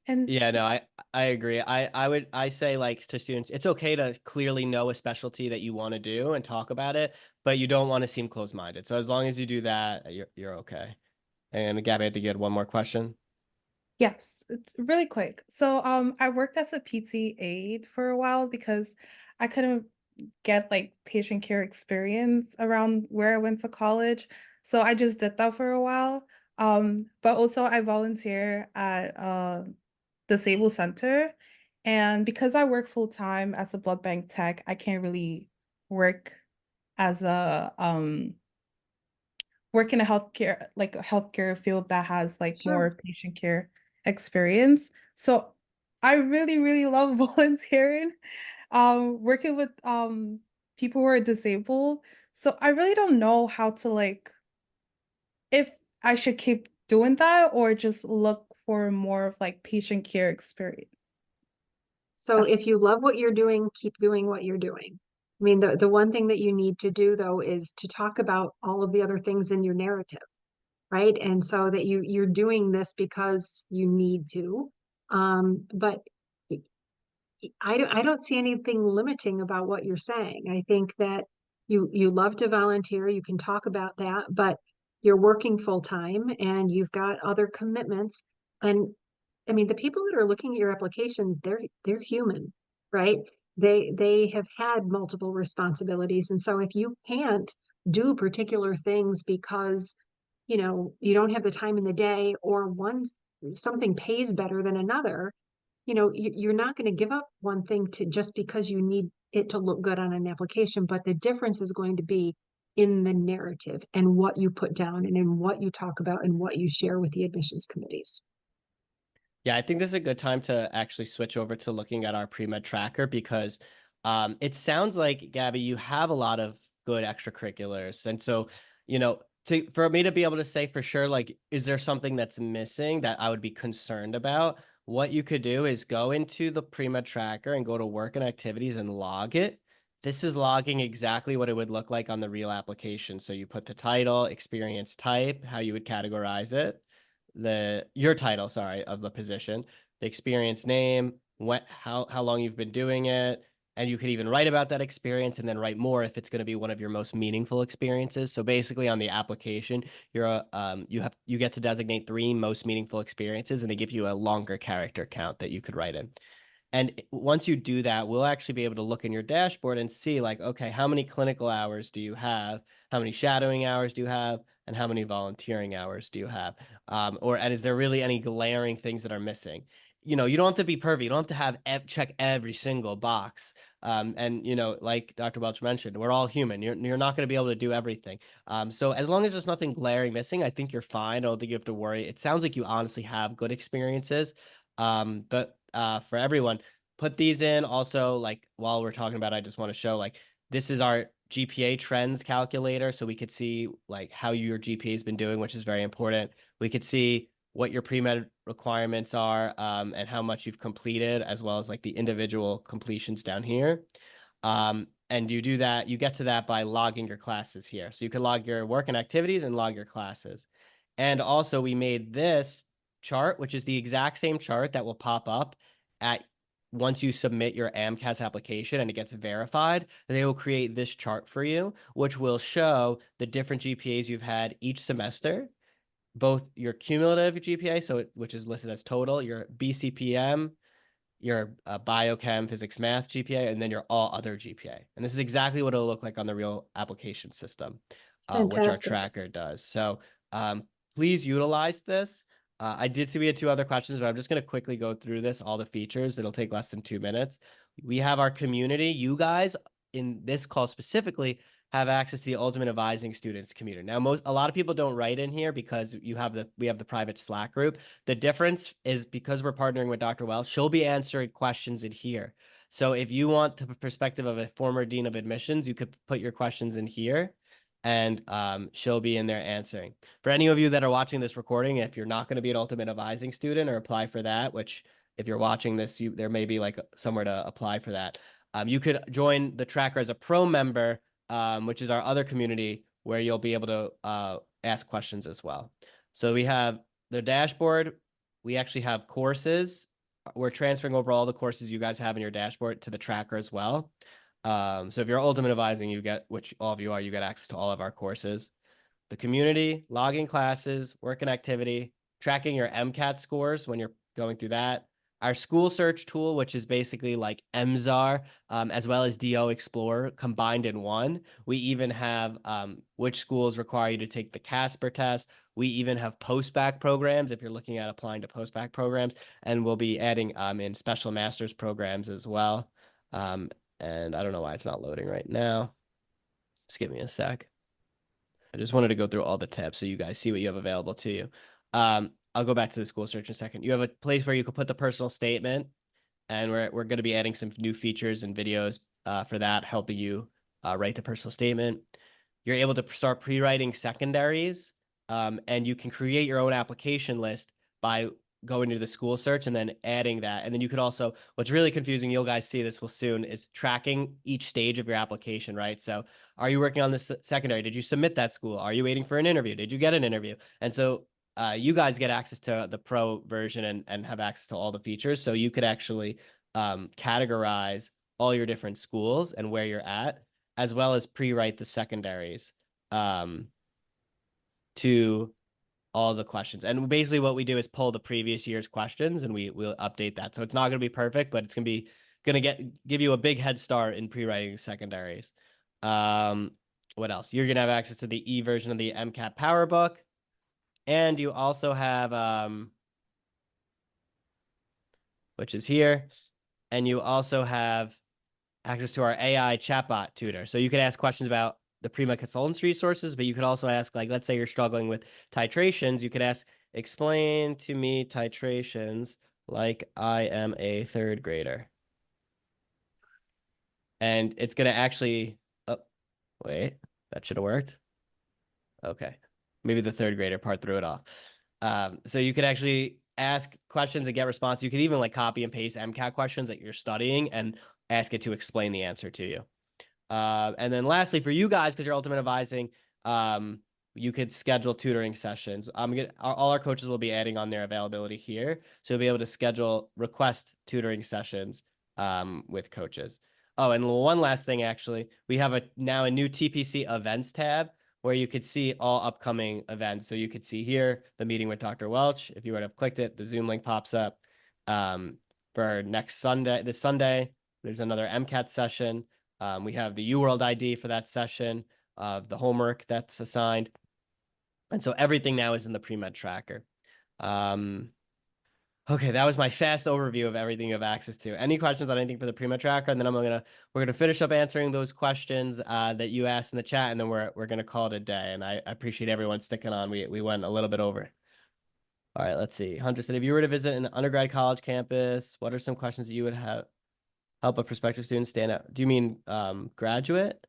E: And
B: Yeah, no, I agree. I say like to students, it's okay to clearly know a specialty that you want to do and talk about it, but you don't want to seem closed-minded. So as long as you do that, you're okay. And Gabby, I think you had one more question.
E: yes, it's really quick. So I worked as a PT aide for a while because I couldn't get like patient care experience around where I went to college. So I just did that for a while. But also I volunteer at disabled center. And because I work full time as a blood bank tech, I can't really work as a work in a healthcare like a healthcare field that has like
A: Sure.
E: more patient care experience. So I really, really love volunteering, working with people who are disabled. So I really don't know how to like if I should keep doing that or just look for more of like patient care experience.
A: So if you love what you're doing, keep doing what you're doing. I mean, the one thing that you need to do though is to talk about all of the other things in your narrative, right? And so that you're doing this because you need to. But I don't see anything limiting about what you're saying. I think that you love to volunteer, you can talk about that, but you're working full time and you've got other commitments. And I mean, the people that are looking at your application, they're human, right? They have had multiple responsibilities. And so if you can't do particular things because, you know, you don't have the time in the day or one something pays better than another, you know, you're not going to give up one thing to just because you need it to look good on an application, but the difference is going to be in the narrative and what you put down and in what you talk about and what you share with the admissions committees.
B: Yeah, I think this is a good time to actually switch over to looking at our pre-med tracker because it sounds like, Gabby, you have a lot of good extracurriculars. And so, you know, for me to be able to say for sure, like, is there something that's missing that I would be concerned about? What you could do is go into the pre-med tracker and go to work and activities and log it. This is logging exactly what it would look like on the real application. So you put the title, experience type, how you would categorize it, your title, sorry, of the position, the experience name, how long you've been doing it, and you could even write about that experience and then write more if it's going to be one of your most meaningful experiences. So basically on the application, you get to designate 3 most meaningful experiences and they give you a longer character count that you could write in. And once you do that, we'll actually be able to look in your dashboard and see like, okay, how many clinical hours do you have? How many shadowing hours do you have? And how many volunteering hours do you have? And is there really any glaring things that are missing? You know, you don't have to be perfect. You don't have to check every single box. And you know, like Dr. Welch mentioned, we're all human. You're not going to be able to do everything. So as long as there's nothing glaring missing, I think you're fine. I don't think you have to worry. It sounds like you honestly have good experiences. But for everyone, put these in. Also, like while we're talking about it, I just want to show like this is our GPA trends calculator. So we could see like how your GPA has been doing, which is very important. We could see what your pre-med requirements are and how much you've completed, as well as like the individual completions down here. And you do that, you get to that by logging your classes here. So you can log your work and activities and log your classes. And also we made this chart, which is the exact same chart that will pop up at once you submit your AMCAS application and it gets verified, they will create this chart for you, which will show the different GPAs you've had each semester, both your cumulative GPA, which is listed as total, your BCPM, your biochem, physics, math GPA, and then your all other GPA. And this is exactly what it'll look like on the real application system, which our
A: Fantastic.
B: tracker does. So please utilize this. I did see we had 2 other questions, but I'm just going to quickly go through this, all the features. It'll take less than 2 minutes. We have our community. You guys in this call specifically have access to the Ultimate Advising Students community. Now, a lot of people don't write in here because we have the private Slack group. The difference is because we're partnering with Dr. Welch, she'll be answering questions in here. So if you want the perspective of a former dean of admissions, you could put your questions in here, and she'll be in there answering. For any of you that are watching this recording, if you're not going to be an ultimate advising student or apply for that, which if you're watching this, there may be like somewhere to apply for that. You could join the tracker as a pro member, which is our other community where you'll be able to ask questions as well. So we have the dashboard. We actually have courses. We're transferring over all the courses you guys have in your dashboard to the tracker as well. So if you're ultimate advising, you get, which all of you are, you get access to all of our courses. The community, logging classes, work and activity, tracking your MCAT scores when you're going through that. Our school search tool, which is basically like MZAR, as well as DO Explorer combined in one. We even have which schools require you to take the Casper test. We even have post-bac programs if you're looking at applying to post-bac programs, and we'll be adding in special master's programs as well. And I don't know why it's not loading right now. Just give me a sec. I just wanted to go through all the tabs so you guys see what you have available to you. I'll go back to the school search in a second. You have a place where you can put the personal statement, and we're going to be adding some new features and videos for that, helping you write the personal statement. You're able to start pre-writing secondaries, and you can create your own application list by going to the school search and then adding that. And then you could also, what's really confusing, you'll guys see this will soon, is tracking each stage of your application, right? So are you working on this secondary? Did you submit that school? Are you waiting for an interview? Did you get an interview? And so you guys get access to the pro version and have access to all the features. So you could actually categorize all your different schools and where you're at, as well as pre-write the secondaries to all the questions. And basically what we do is pull the previous year's questions and we'll update that. So it's not going to be perfect, but it's going to give you a big head start in pre-writing secondaries. What else? You're going to have access to the e-version of the MCAT PowerBook. And you also have, which is here. And you also have access to our AI chatbot tutor. So you can ask questions about the Premed Consultants resources, but you could also ask, like, let's say you're struggling with titrations. You could ask, explain to me titrations like I am a third grader. And it's going to actually, oh, wait, that should have worked. Okay. Maybe the third grader part threw it off. So you could actually ask questions and get response. You could even like copy and paste MCAT questions that you're studying and ask it to explain the answer to you. And then lastly, for you guys, because you're ultimate advising, you could schedule tutoring sessions. All our coaches will be adding on their availability here. So you'll be able to schedule request tutoring sessions with coaches. Oh, and one last thing, actually, we have now a new TPC events tab where you could see all upcoming events. So you could see here the meeting with Dr. Welch. If you were to have clicked it, the Zoom link pops up. For next Sunday, this Sunday, there's another MCAT session. We have the UWorld ID for that session, the homework that's assigned. And so everything now is in the Premed tracker. Okay, that was my fast overview of everything you have access to. Any questions on anything for the Premed tracker? And then we're gonna finish up answering those questions that you asked in the chat, and then we're gonna call it a day. And I appreciate everyone sticking on. We went a little bit over. All right, let's see. Hunter said, if you were to visit an undergrad college campus, what are some questions that you would have help a prospective student stand out? Do you mean graduate?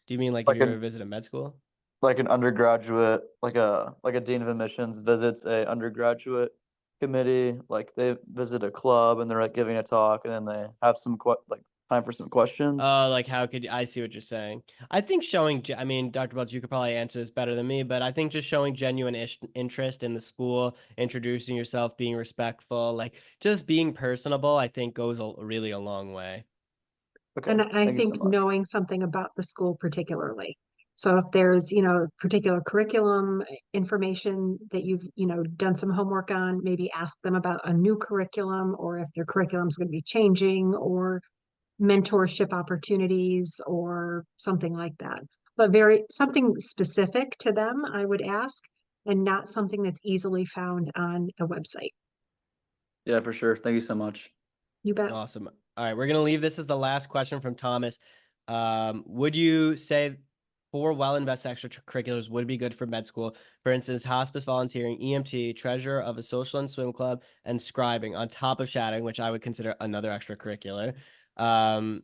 B: Do you mean like if you were to visit a med school?
C: Like an undergraduate, like a dean of admissions visits a undergraduate committee, like they visit a club and they're like giving a talk and then they have some time for some questions.
B: Oh, like how could I see what you're saying? I think I mean, Dr. Welch, you could probably answer this better than me, but I think just showing genuine interest in the school, introducing yourself, being respectful, like just being personable, I think goes really a long way.
C: Okay,
A: And I
C: thank you so
A: think
C: much.
A: knowing something about the school particularly. So if there's, particular curriculum information that you've, done some homework on, maybe ask them about a new curriculum or if their curriculum is going to be changing or mentorship opportunities or something like that. But something specific to them, I would ask, and not something that's easily found on a website.
C: Yeah, for sure. Thank you so much.
A: You bet.
B: Awesome. All right, we're gonna leave this as the last question from Thomas. Would you say 4 well-invested extracurriculars would be good for med school. For instance, hospice volunteering, EMT, treasurer of a social and swim club, and scribing on top of shadowing, which I would consider another extracurricular. And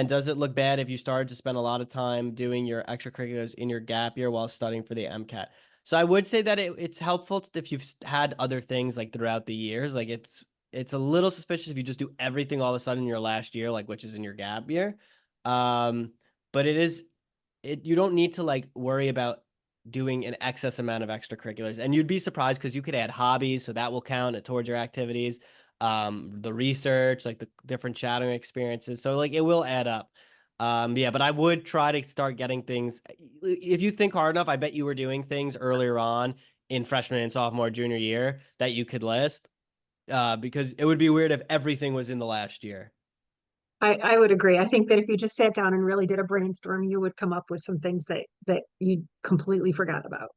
B: does it look bad if you started to spend a lot of time doing your extracurriculars in your gap year while studying for the MCAT? So I would say that it's helpful if you've had other things like throughout the years. Like it's a little suspicious if you just do everything all of a sudden in your last year, like which is in your gap year. But you don't need to like worry about doing an excess amount of extracurriculars. And you'd be surprised because you could add hobbies, so that will count towards your activities. The research, like the different shadowing experiences. So like it will add up. Yeah, but I would try to start getting things. If you think hard enough, I bet you were doing things earlier on in freshman and sophomore, junior year that you could list. Because it would be weird if everything was in the last year.
A: I would agree. I think that if you just sat down and really did a brainstorm, you would come up with some things that you completely forgot about.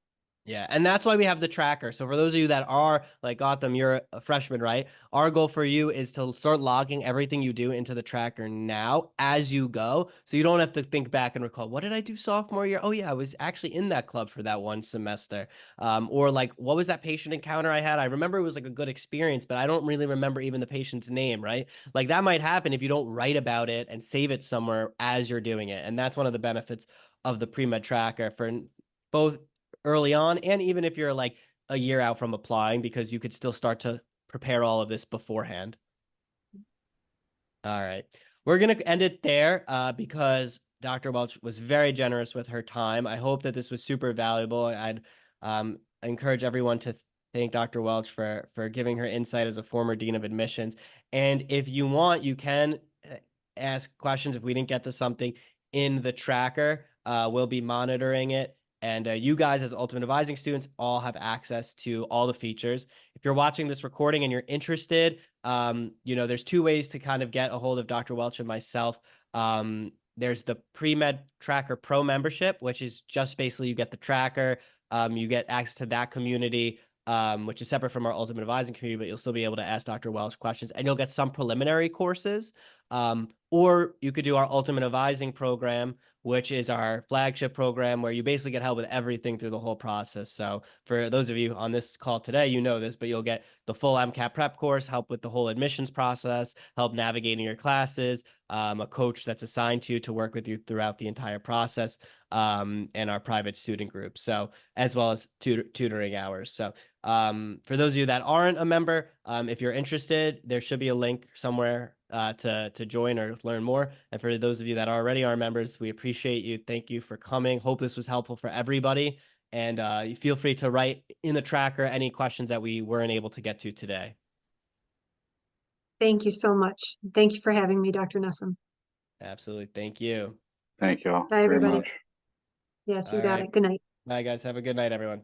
B: Yeah, and that's why we have the tracker. So for those of you that are like Gotham, you're a freshman, right? Our goal for you is to start logging everything you do into the tracker now as you go. So you don't have to think back and recall, what did I do sophomore year? Oh yeah, I was actually in that club for that one semester. Or like, what was that patient encounter I had? I remember it was like a good experience, but I don't really remember even the patient's name, right? Like that might happen if you don't write about it and save it somewhere as you're doing it. And that's one of the benefits of the pre-med tracker for both early on, and even if you're like a year out from applying, because you could still start to prepare all of this beforehand. All right. We're going to end it there because Dr. Welch was very generous with her time. I hope that this was super valuable. I'd encourage everyone to thank Dr. Welch for giving her insight as a former dean of admissions. And if you want, you can ask questions if we didn't get to something in the tracker. We'll be monitoring it. And you guys, as Ultimate Advising students, all have access to all the features. If you're watching this recording and you're interested, there's 2 ways to kind of get a hold of Dr. Welch and myself. There's the Premed Tracker Pro membership, which is just basically you get the tracker, you get access to that community, which is separate from our Ultimate Advising community, but you'll still be able to ask Dr. Welch questions, and you'll get some preliminary courses. Or you could do our Ultimate Advising program, which is our flagship program where you basically get help with everything through the whole process. So for those of you on this call today, you know this, but you'll get the full MCAT prep course, help with the whole admissions process, help navigating your classes, a coach that's assigned to work with you throughout the entire process, and our private student group. So as well as tutoring hours. So for those of you that aren't a member, if you're interested, there should be a link somewhere to join or learn more. And for those of you that already are members, we appreciate you. Thank you for coming. Hope this was helpful for everybody. And feel free to write in the tracker any questions that we weren't able to get to today.
A: Thank you so much. Thank you for having me, Dr. Nessim.
B: Absolutely. Thank you.
F: Thank you all
A: Bye,
F: very
A: everybody.
F: much.
A: Yes, you
B: All
A: got
B: right.
A: it. Good night.
B: Bye, guys. Have a good night, everyone.